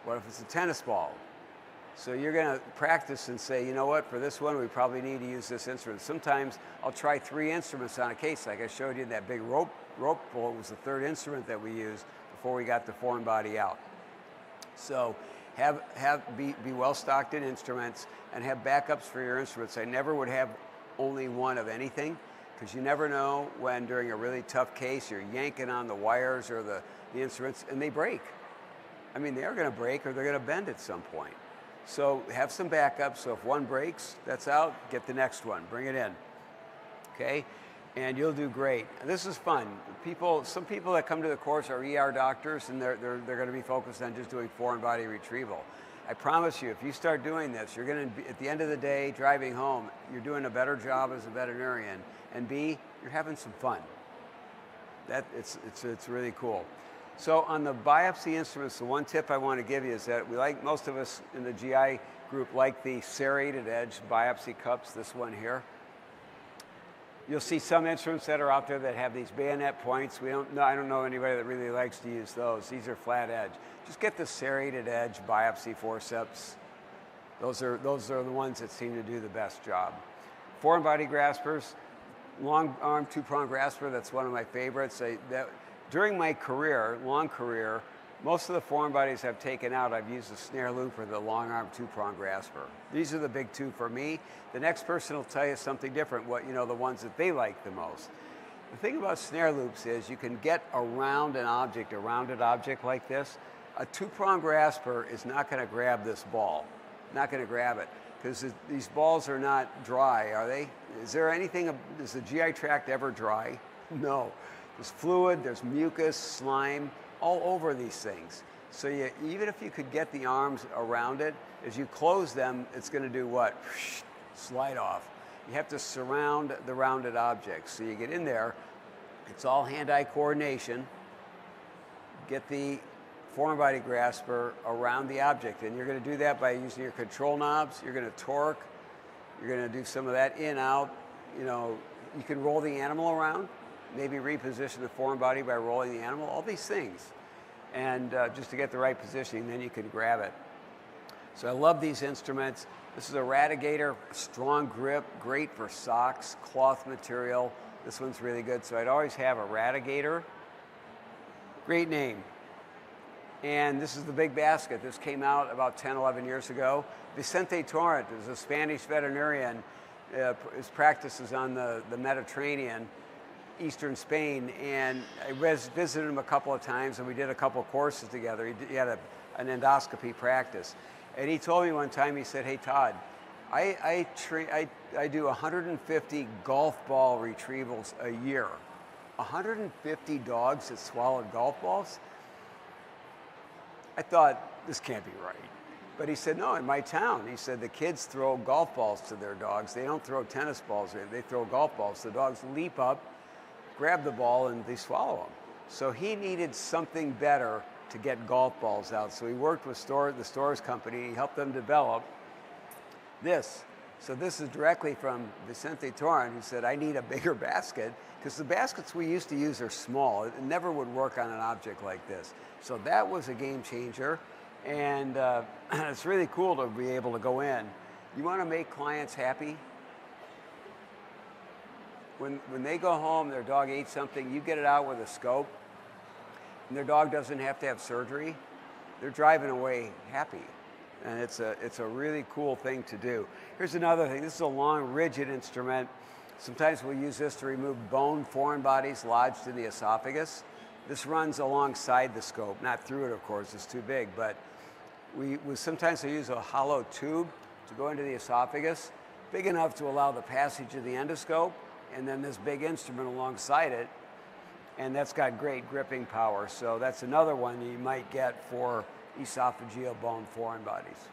What if it's a tennis ball? So you're going to practice and say, you know what, for this one, we probably need to use this instrument. Sometimes I'll try 3 instruments on a case, like I showed you in that big rope pull. It was the 3rd instrument that we used before we got the foreign body out. So be well stocked in instruments and have backups for your instruments. I never would have only one of anything, because you never know when during a really tough case you're yanking on the wires or the instruments and they break. I mean, they are going to break or they're going to bend at some point. So have some backups. So if one breaks, that's out, get the next one, bring it in, okay? And you'll do great. And this is fun. Some people that come to the course are ER doctors, and they're going to be focused on just doing foreign body retrieval. I promise you, if you start doing this, you're going to be, at the end of the day, driving home, you're doing a better job as a veterinarian, and B, you're having some fun. It's really cool. So on the biopsy instruments, the one tip I want to give you is that most of us in the GI group like the serrated edge biopsy cups, this one here. You'll see some instruments that are out there that have these bayonet points. I don't know anybody that really likes to use those. These are flat edge. Just get the serrated edge biopsy forceps. Those are the ones that seem to do the best job. Foreign body graspers, long arm 2-prong grasper, that's one of my favorites. During my long career, most of the foreign bodies I've taken out, I've used the snare loop or the long arm 2-prong grasper. These are the big 2 for me. The next person will tell you something different, the ones that they like the most. The thing about snare loops is you can get around a rounded object like this. A 2-prong grasper is not going to grab this ball, not going to grab it, because these balls are not dry, are they? Is the GI tract ever dry? No. There's fluid, there's mucus, slime, all over these things. So even if you could get the arms around it, as you close them, it's going to do what? Slide off. You have to surround the rounded object. So you get in there, it's all hand-eye coordination. Get the foreign body grasper around the object, and you're going to do that by using your control knobs. You're going to torque. You're going to do some of that in, out. You know, you can roll the animal around, maybe reposition the foreign body by rolling the animal, all these things. And just to get the right positioning, then you can grab it. So I love these instruments. This is a Radigator, strong grip, great for socks, cloth material. This one's really good, so I'd always have a Radigator. Great name. And this is the big basket. This came out about 10, 11 years ago. Vicente Torrent is a Spanish veterinarian. His practice is on the Mediterranean, eastern Spain, and I visited him a couple of times, and we did a couple of courses together. He had an endoscopy practice. And he told me one time, he said, hey, Todd, I do 150 golf ball retrievals a year. 150 dogs that swallowed golf balls? I thought, this can't be right. But he said, no, in my town, he said, the kids throw golf balls to their dogs. They don't throw tennis balls, they throw golf balls. The dogs leap up, grab the ball, and they swallow them. So he needed something better to get golf balls out. So he worked with the Stores company. He helped them develop this. So this is directly from Vicente Torrent, who said, I need a bigger basket, because the baskets we used to use are small. It never would work on an object like this. So that was a game changer. And it's really cool to be able to go in. You want to make clients happy? When they go home, their dog ate something, you get it out with a scope, and their dog doesn't have to have surgery, they're driving away happy. And it's a really cool thing to do. Here's another thing. This is a long, rigid instrument. Sometimes we'll use this to remove bone foreign bodies lodged in the esophagus. This runs alongside the scope, not through it, of course, it's too big, but sometimes we use a hollow tube to go into the esophagus, big enough to allow the passage of the endoscope, and then this big instrument alongside it, and that's got great gripping power. So that's another one you might get for esophageal bone foreign bodies.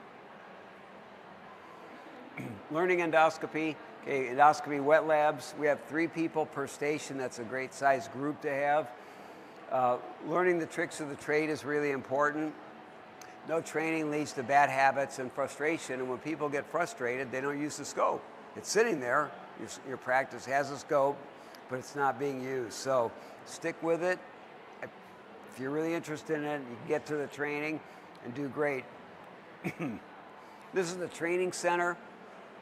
Learning endoscopy. Okay, endoscopy wet labs. We have 3 people per station. That's a great size group to have. Learning the tricks of the trade is really important. No training leads to bad habits and frustration, and when people get frustrated, they don't use the scope. It's sitting there. Your practice has a scope, but it's not being used. So stick with it. If you're really interested in it, you can get to the training and do great. This is the training center.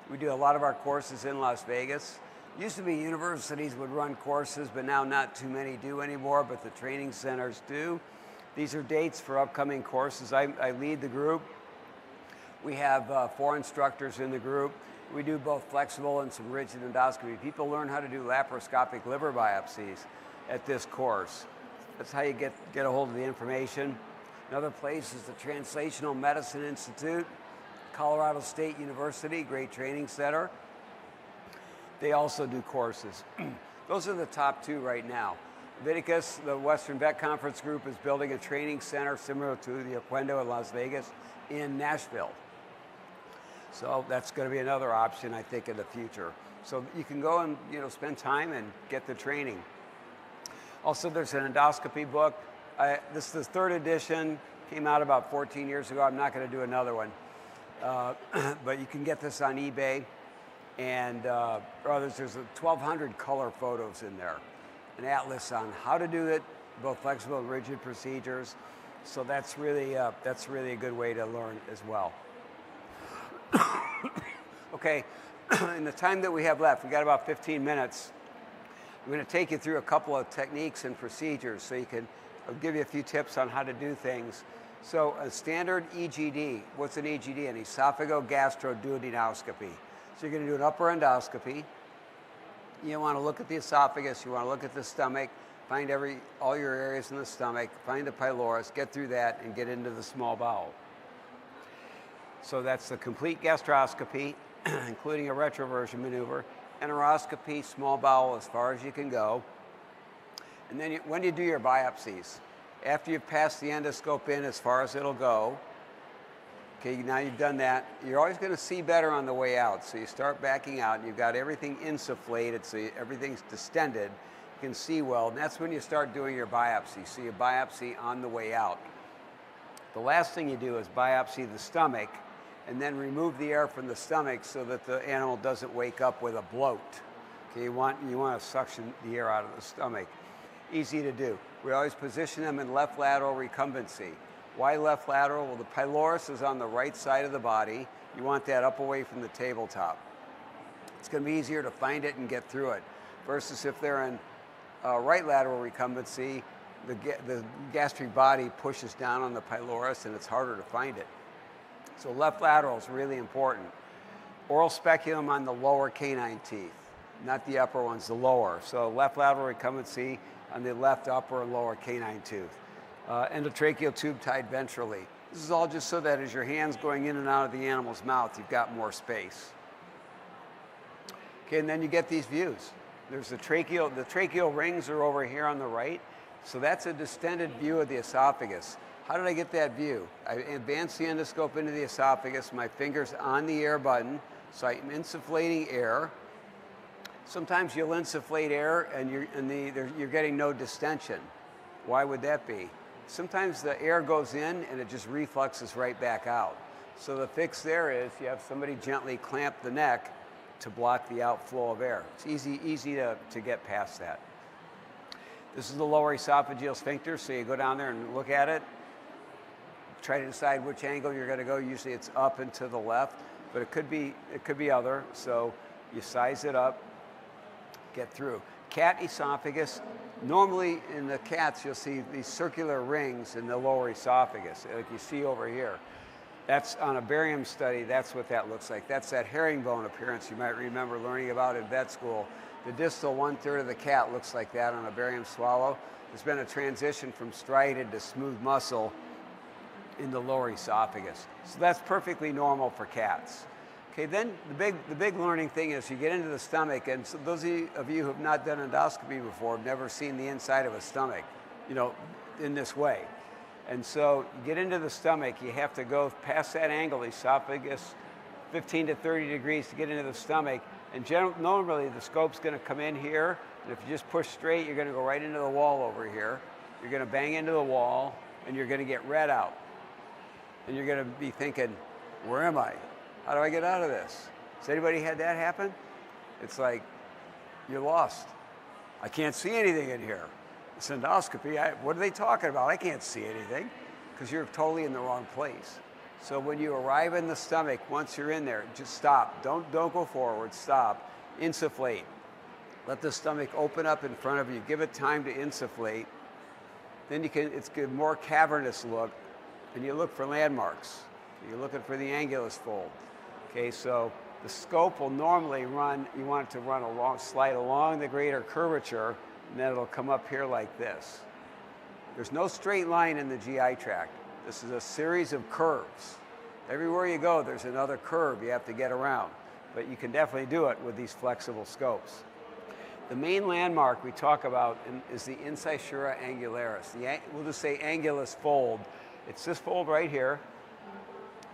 We do a lot of our courses in Las Vegas. Used to be universities would run courses, but now not too many do anymore, but the training centers do. These are dates for upcoming courses. I lead the group. We have 4 instructors in the group. We do both flexible and some rigid endoscopy. People learn how to do laparoscopic liver biopsies at this course. That's how you get a hold of the information. Another place is the Translational Medicine Institute, Colorado State University, great training center. They also do courses. Those are the top 2 right now. Leviticus, the Western Vet Conference Group, is building a training center similar to the Oquendo in Las Vegas in Nashville. So that's going to be another option, I think, in the future. So you can go and spend time and get the training. Also, there's an endoscopy book. This is the 3rd edition, came out about 14 years ago. I'm not going to do another one. But you can get this on eBay. And there's 1,200 color photos in there. An atlas on how to do it, both flexible and rigid procedures. So that's really a good way to learn as well. Okay, in the time that we have left, we got about 15 minutes. I'm going to take you through a couple of techniques and procedures so I'll give you a few tips on how to do things. So a standard EGD, what's an EGD? An esophagogastroduodenoscopy. So you're going to do an upper endoscopy. You want to look at the esophagus, you want to look at the stomach, find all your areas in the stomach, find the pylorus, get through that, and get into the small bowel. So that's the complete gastroscopy, including a retroversion maneuver, enteroscopy, small bowel as far as you can go. And then when you do your biopsies, after you've passed the endoscope in as far as it'll go, Okay, now you've done that. You're always going to see better on the way out. So you start backing out, and you've got everything insufflated, so everything's distended. You can see well, and that's when you start doing your biopsy. So you biopsy on the way out. The last thing you do is biopsy the stomach, and then remove the air from the stomach so that the animal doesn't wake up with a bloat. Okay, you want to suction the air out of the stomach. Easy to do. We always position them in left lateral recumbency. Why left lateral? Well, the pylorus is on the right side of the body. You want that up away from the tabletop. It's going to be easier to find it and get through it. Versus if they're in right lateral recumbency, the gastric body pushes down on the pylorus and it's harder to find it. So left lateral is really important. Oral speculum on the lower canine teeth, not the upper ones, the lower. So left lateral recumbency on the left upper and lower canine tooth. Endotracheal tube tied ventrally. This is all just so that as your hand's going in and out of the animal's mouth, you've got more space. Okay, and then you get these views. There's the tracheal rings are over here on the right. So that's a distended view of the esophagus. How did I get that view? I advance the endoscope into the esophagus, my finger's on the air button, so I'm insufflating air. Sometimes you'll insufflate air and you're getting no distension. Why would that be? Sometimes the air goes in and it just refluxes right back out. So the fix there is you have somebody gently clamp the neck to block the outflow of air. It's easy to get past that. This is the lower esophageal sphincter, so you go down there and look at it. Try to decide which angle you're going to go. Usually it's up and to the left, but it could be other. So you size it up, get through. Cat esophagus. Normally in the cats, you'll see these circular rings in the lower esophagus, like you see over here. That's on a barium study, that's what that looks like. That's that herringbone appearance you might remember learning about in vet school. The distal 1/3 of the cat looks like that on a barium swallow. There's been a transition from striated to smooth muscle in the lower esophagus. So that's perfectly normal for cats. Okay, then the big learning thing is you get into the stomach, and so those of you who have not done endoscopy before have never seen the inside of a stomach, in this way. And so you get into the stomach, you have to go past that angle, esophagus, 15 to 30 degrees to get into the stomach. And normally the scope's going to come in here, and if you just push straight, you're going to go right into the wall over here. You're going to bang into the wall, and you're going to get red out. And you're going to be thinking, where am I? How do I get out of this? Has anybody had that happen? It's like, you're lost. I can't see anything in here. It's endoscopy. What are they talking about? I can't see anything, because you're totally in the wrong place. So when you arrive in the stomach, once you're in there, just stop. Don't go forward. Stop. Insufflate. Let the stomach open up in front of you. Give it time to insufflate. Then it's a more cavernous look, and you look for landmarks. You're looking for the angulus fold. Okay, so the scope will normally run. You want it to slide along the greater curvature, and then it'll come up here like this. There's no straight line in the GI tract. This is a series of curves. Everywhere you go, there's another curve you have to get around. But you can definitely do it with these flexible scopes. The main landmark we talk about is the incisura angularis. We'll just say angulus fold. It's this fold right here.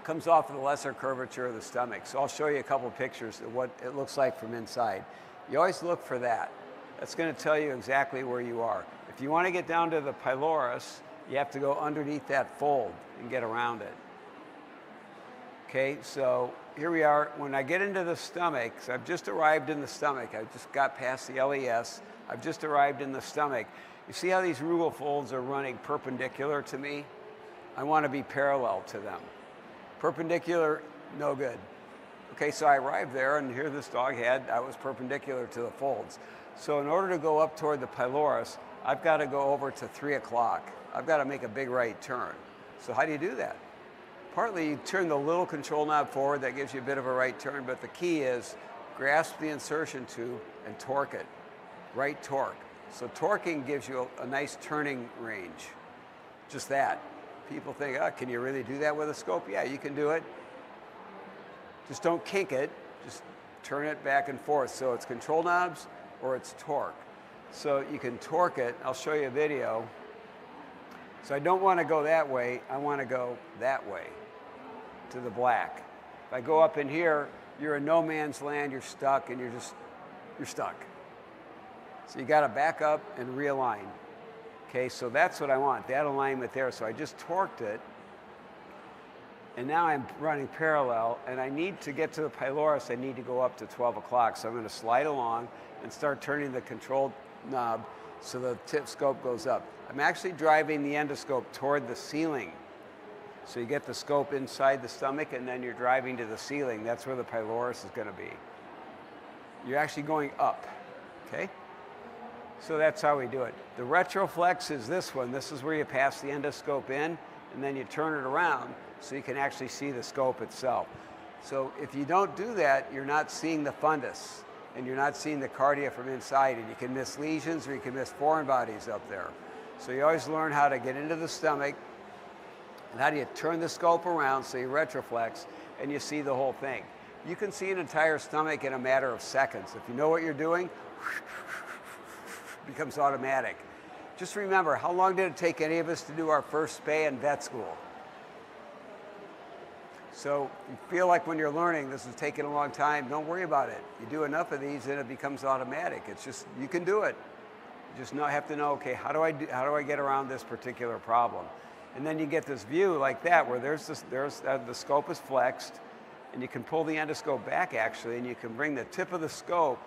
Comes off of the lesser curvature of the stomach. So I'll show you a couple pictures of what it looks like from inside. You always look for that. That's going to tell you exactly where you are. If you want to get down to the pylorus, you have to go underneath that fold and get around it. Okay, so here we are. When I get into the stomach, so I've just arrived in the stomach. I just got past the LES. I've just arrived in the stomach. You see how these rugal folds are running perpendicular to me? I want to be parallel to them. Perpendicular, no good. Okay, so I arrived there, and here this dog I was perpendicular to the folds. So in order to go up toward the pylorus, I've got to go over to 3 o'clock. I've got to make a big right turn. So how do you do that? Partly you turn the little control knob forward, that gives you a bit of a right turn, but the key is grasp the insertion tube and torque it. Right torque. So torquing gives you a nice turning range. Just that. People think, can you really do that with a scope? Yeah, you can do it. Just don't kink it. Just turn it back and forth. So it's control knobs or it's torque. So you can torque it. I'll show you a video. So I don't want to go that way. I want to go that way. to the black. If I go up in here, you're in no man's land, you're stuck, and you're stuck. So you got to back up and realign. Okay, so that's what I want, that alignment there. So I just torqued it, and now I'm running parallel, and I need to get to the pylorus, I need to go up to 12 o'clock. So I'm going to slide along and start turning the control knob so the tip scope goes up. I'm actually driving the endoscope toward the ceiling. So you get the scope inside the stomach, and then you're driving to the ceiling. That's where the pylorus is going to be. You're actually going up, okay? So that's how we do it. The retroflex is this one. This is where you pass the endoscope in, and then you turn it around so you can actually see the scope itself. So if you don't do that, you're not seeing the fundus, and you're not seeing the cardia from inside, and you can miss lesions or you can miss foreign bodies up there. So you always learn how to get into the stomach, and how do you turn the scope around so you retroflex, and you see the whole thing. You can see an entire stomach in a matter of seconds. If you know what you're doing, it becomes automatic. Just remember, how long did it take any of us to do our first spay in vet school? So you feel like when you're learning, this is taking a long time, don't worry about it. You do enough of these and it becomes automatic. It's just, you can do it. You just have to know, okay, how do I get around this particular problem? And then you get this view like that where the scope is flexed, and you can pull the endoscope back actually, and you can bring the tip of the scope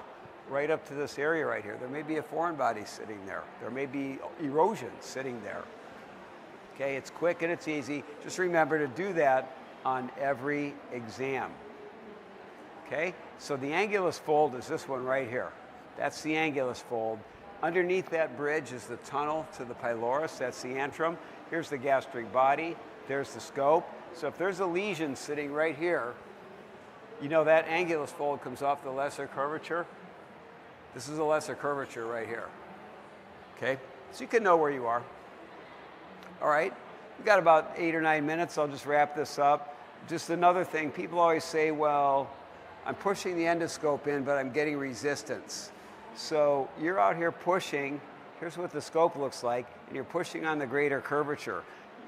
right up to this area right here. There may be a foreign body sitting there. There may be erosion sitting there. Okay, it's quick and it's easy. Just remember to do that on every exam. Okay, so the angulus fold is this one right here. That's the angulus fold. Underneath that bridge is the tunnel to the pylorus. That's the antrum. Here's the gastric body. There's the scope. So if there's a lesion sitting right here, you know that angulus fold comes off the lesser curvature. This is a lesser curvature right here. Okay, so you can know where you are. All right, we've got about 8 or 9 minutes. I'll just wrap this up. Just another thing, people always say, well, I'm pushing the endoscope in, but I'm getting resistance. So you're out here pushing, here's what the scope looks like, and you're pushing on the greater curvature.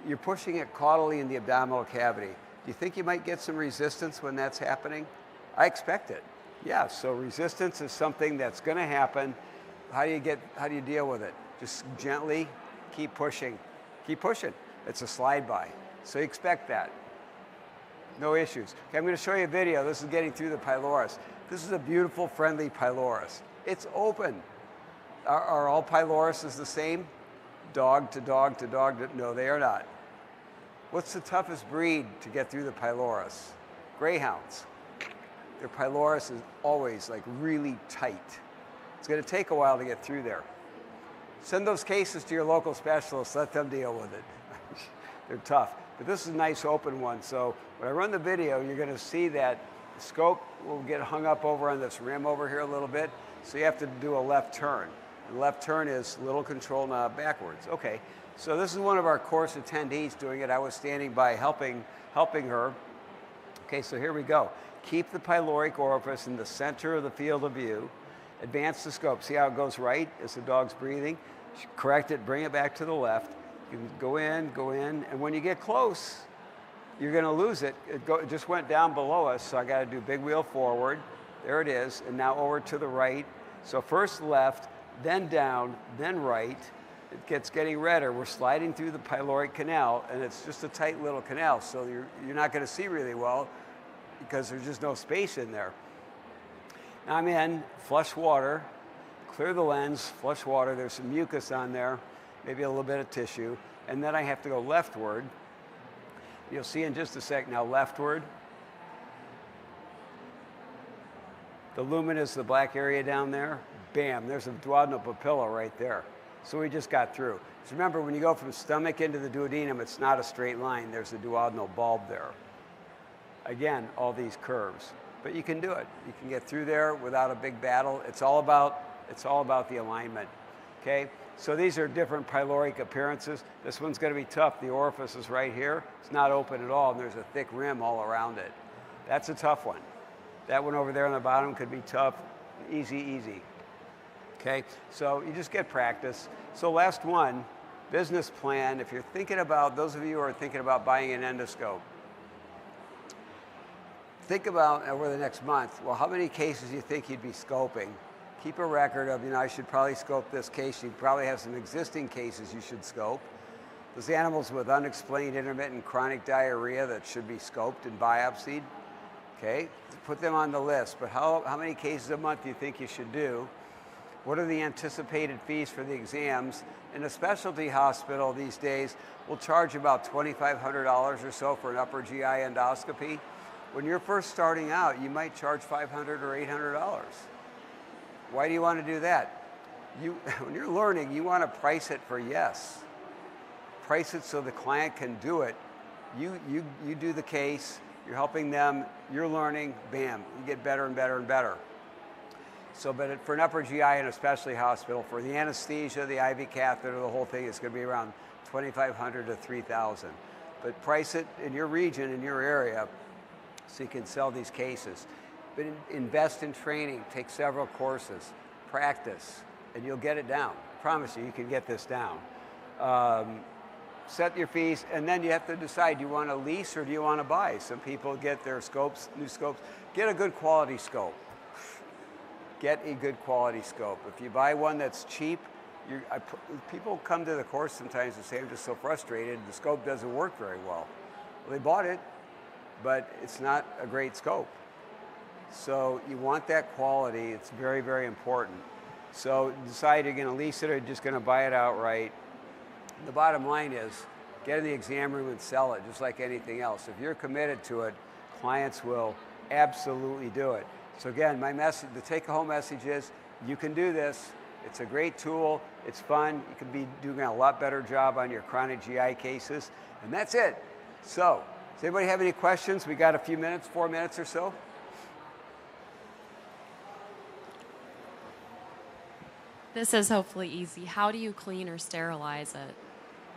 You're pushing it caudally in the abdominal cavity. Do you think you might get some resistance when that's happening? I expect it. Yeah, so resistance is something that's going to happen. How do you deal with it? Just gently keep pushing. Keep pushing. It's a slide by. So you expect that. No issues. Okay, I'm going to show you a video. This is getting through the pylorus. This is a beautiful, friendly pylorus. It's open. Are all pyloruses the same? Dog to dog to dog to... No, they are not. What's the toughest breed to get through the pylorus? Greyhounds. Their pylorus is always like really tight. It's going to take a while to get through there. Send those cases to your local specialist. Let them deal with it. They're tough. But this is a nice open one. So when I run the video, you're going to see that the scope will get hung up over on this rim over here a little bit. So you have to do a left turn. And left turn is little control knob backwards. Okay, so this is one of our course attendees doing it. I was standing by helping her. Okay, so here we go. Keep the pyloric orifice in the center of the field of view. Advance the scope. See how it goes right as the dog's breathing? Correct it, bring it back to the left. You can go in, and when you get close, you're going to lose it. It just went down below us, so I got to do big wheel forward. There it is, and now over to the right. So first left, then down, then right. It's getting redder. We're sliding through the pyloric canal, and it's just a tight little canal, so you're not going to see really well because there's just no space in there. Now I'm in, flush water, clear the lens, flush water. There's some mucus on there, maybe a little bit of tissue, and then I have to go leftward. You'll see in just a sec now, leftward. The lumen is the black area down there. Bam, there's a duodenal papilla right there. So we just got through. So remember, when you go from stomach into the duodenum, it's not a straight line. There's a duodenal bulb there. Again, all these curves. But you can do it. You can get through there without a big battle. It's all about the alignment. Okay? So these are different pyloric appearances. This one's going to be tough. The orifice is right here. It's not open at all, and there's a thick rim all around it. That's a tough one. That one over there on the bottom could be tough. Easy, easy. Okay, so you just get practice. So last one, business plan. If you're thinking about, those of you who are thinking about buying an endoscope, think about over the next month, well, how many cases you think you'd be scoping? Keep a record of, I should probably scope this case. You probably have some existing cases you should scope. Those animals with unexplained intermittent chronic diarrhea that should be scoped and biopsied, okay? Put them on the list, but how many cases a month do you think you should do? What are the anticipated fees for the exams? In a specialty hospital these days, we'll charge about $2,500 or so for an upper GI endoscopy. When you're first starting out, you might charge $500 or $800. Why do you want to do that? When you're learning, you want to price it for yes. Price it so the client can do it. You do the case, you're helping them, you're learning, bam, you get better and better and better. So, but for an upper GI in a specialty hospital, for the anesthesia, the IV catheter, the whole thing, it's going to be around $2,500 to $3,000. But price it in your region, in your area, so you can sell these cases. But invest in training, take several courses, practice, and you'll get it down. I promise you, you can get this down. Set your fees, and then you have to decide, do you want to lease or do you want to buy? Some people get their scopes, new scopes. Get a good quality scope. Get a good quality scope. If you buy one that's cheap, people come to the course sometimes and say, I'm just so frustrated, the scope doesn't work very well. Well, they bought it, but it's not a great scope. So you want that quality. It's very, very important. So decide you're going to lease it or just going to buy it outright. The bottom line is get in the exam room and sell it, just like anything else. If you're committed to it, clients will absolutely do it. So again, my message, the take-home message is you can do this. It's a great tool. It's fun. You can be doing a lot better job on your chronic GI cases. And that's it. So does anybody have any questions? We got a few minutes, 4 minutes or so. This is hopefully easy. How do you clean or sterilize it?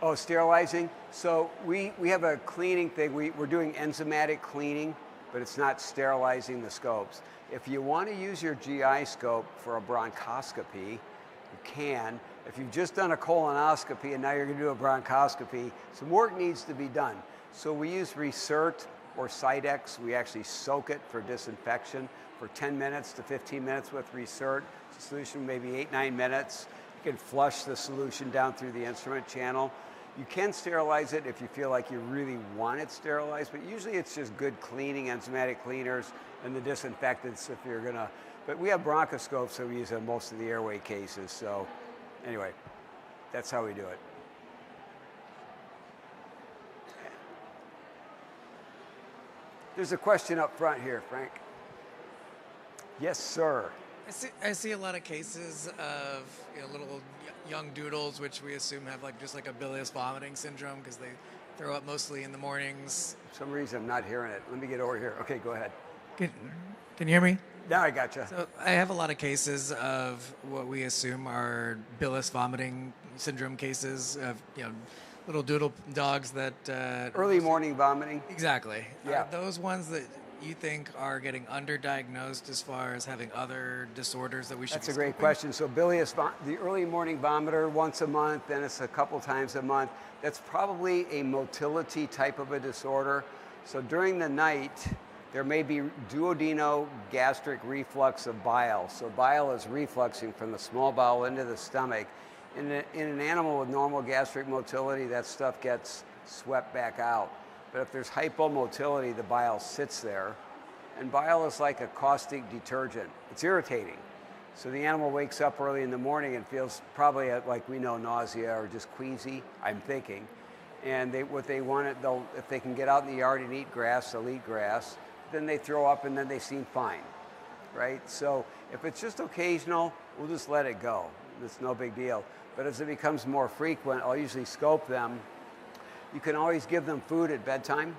Oh, sterilizing. So we have a cleaning thing. We're doing enzymatic cleaning, but it's not sterilizing the scopes. If you want to use your GI scope for a bronchoscopy, you can. If you've just done a colonoscopy and now you're going to do a bronchoscopy, some work needs to be done. So we use Recert or Cydex. We actually soak it for disinfection for 10 minutes to 15 minutes with Recert. It's a solution maybe 8-9 minutes. You can flush the solution down through the instrument channel. You can sterilize it if you feel like you really want it sterilized, but usually it's just good cleaning, enzymatic cleaners, and the disinfectants if you're gonna, but we have bronchoscopes that we use in most of the airway cases, so anyway, that's how we do it. There's a question up front here, Frank. Yes, sir. I see a lot of cases of little young doodles, which we assume have just like a bilious vomiting syndrome because they throw up mostly in the mornings. For some reason, I'm not hearing it. Let me get over here. Okay, go ahead. Can you hear me? Now I gotcha. So I have a lot of cases of what we assume are bilious vomiting syndrome cases of little doodle dogs that early morning vomiting. Exactly. Yeah. Are those ones that you think are getting underdiagnosed as far as having other disorders that we should? That's a great question. So bilious, the early morning vomiter once a month, then it's a couple times a month. That's probably a motility type of a disorder. So during the night, there may be duodenogastric reflux of bile. So bile is refluxing from the small bowel into the stomach. In an animal with normal gastric motility, that stuff gets swept back out. But if there's hypomotility, the bile sits there. And bile is like a caustic detergent. It's irritating. So the animal wakes up early in the morning and feels probably like we know nausea or just queasy, I'm thinking. And what they want, if they can get out in the yard and eat grass, they'll eat grass. Then they throw up and then they seem fine, right? So if it's just occasional, we'll just let it go. It's no big deal. But as it becomes more frequent, I'll usually scope them. You can always give them food at bedtime,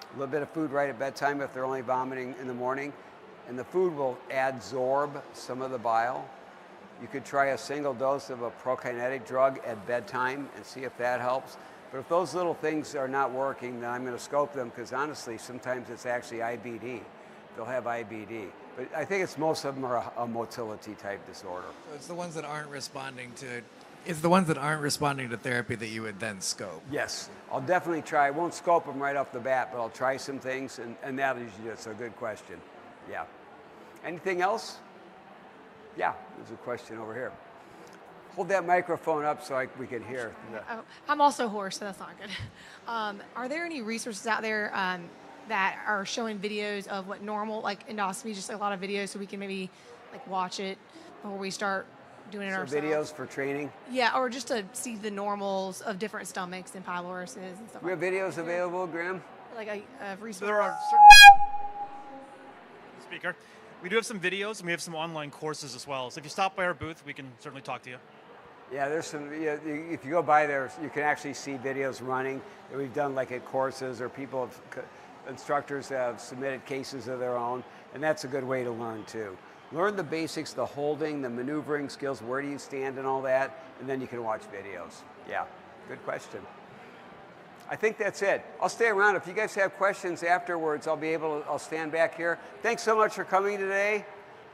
a little bit of food right at bedtime if they're only vomiting in the morning, and the food will adsorb some of the bile. You could try a single dose of a prokinetic drug at bedtime and see if that helps. But if those little things are not working, then I'm going to scope them because honestly, sometimes it's actually IBD. They'll have IBD. But I think most of them are a motility type disorder. So it's the ones that aren't responding to It's the ones that aren't responding to therapy that you would then scope. Yes, I'll definitely try. I won't scope them right off the bat, but I'll try some things, and that'll usually do it. So good question. Yeah. Anything else? Yeah, there's a question over here. Hold that microphone up so we can hear. Oh, I'm also hoarse, so that's not good. Are there any resources out there that are showing videos of what normal, like endoscopy, just a lot of videos so we can maybe like watch it before we start doing it ourselves? Videos for training? Yeah, or just to see the normals of different stomachs and pylorises and stuff We have videos available, Graham? Like a resource. There are speaker. We do have some videos and we have some online courses as well. So if you stop by our booth, we can certainly talk to you. Yeah, there's some, if you go by there, you can actually see videos running that we've done like at courses, or instructors have submitted cases of their own, and that's a good way to learn too. Learn the basics, the holding, the maneuvering skills, where do you stand and all that, and then you can watch videos. Yeah, good question. I think that's it. I'll stay around. If you guys have questions afterwards, I'll stand back here. Thanks so much for coming today.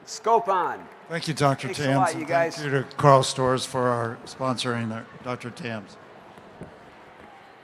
Scope on. Thank you, Dr. Thanks a Tams. lot, you and guys. Thank you to Carl Stores for our sponsoring Dr. Tams.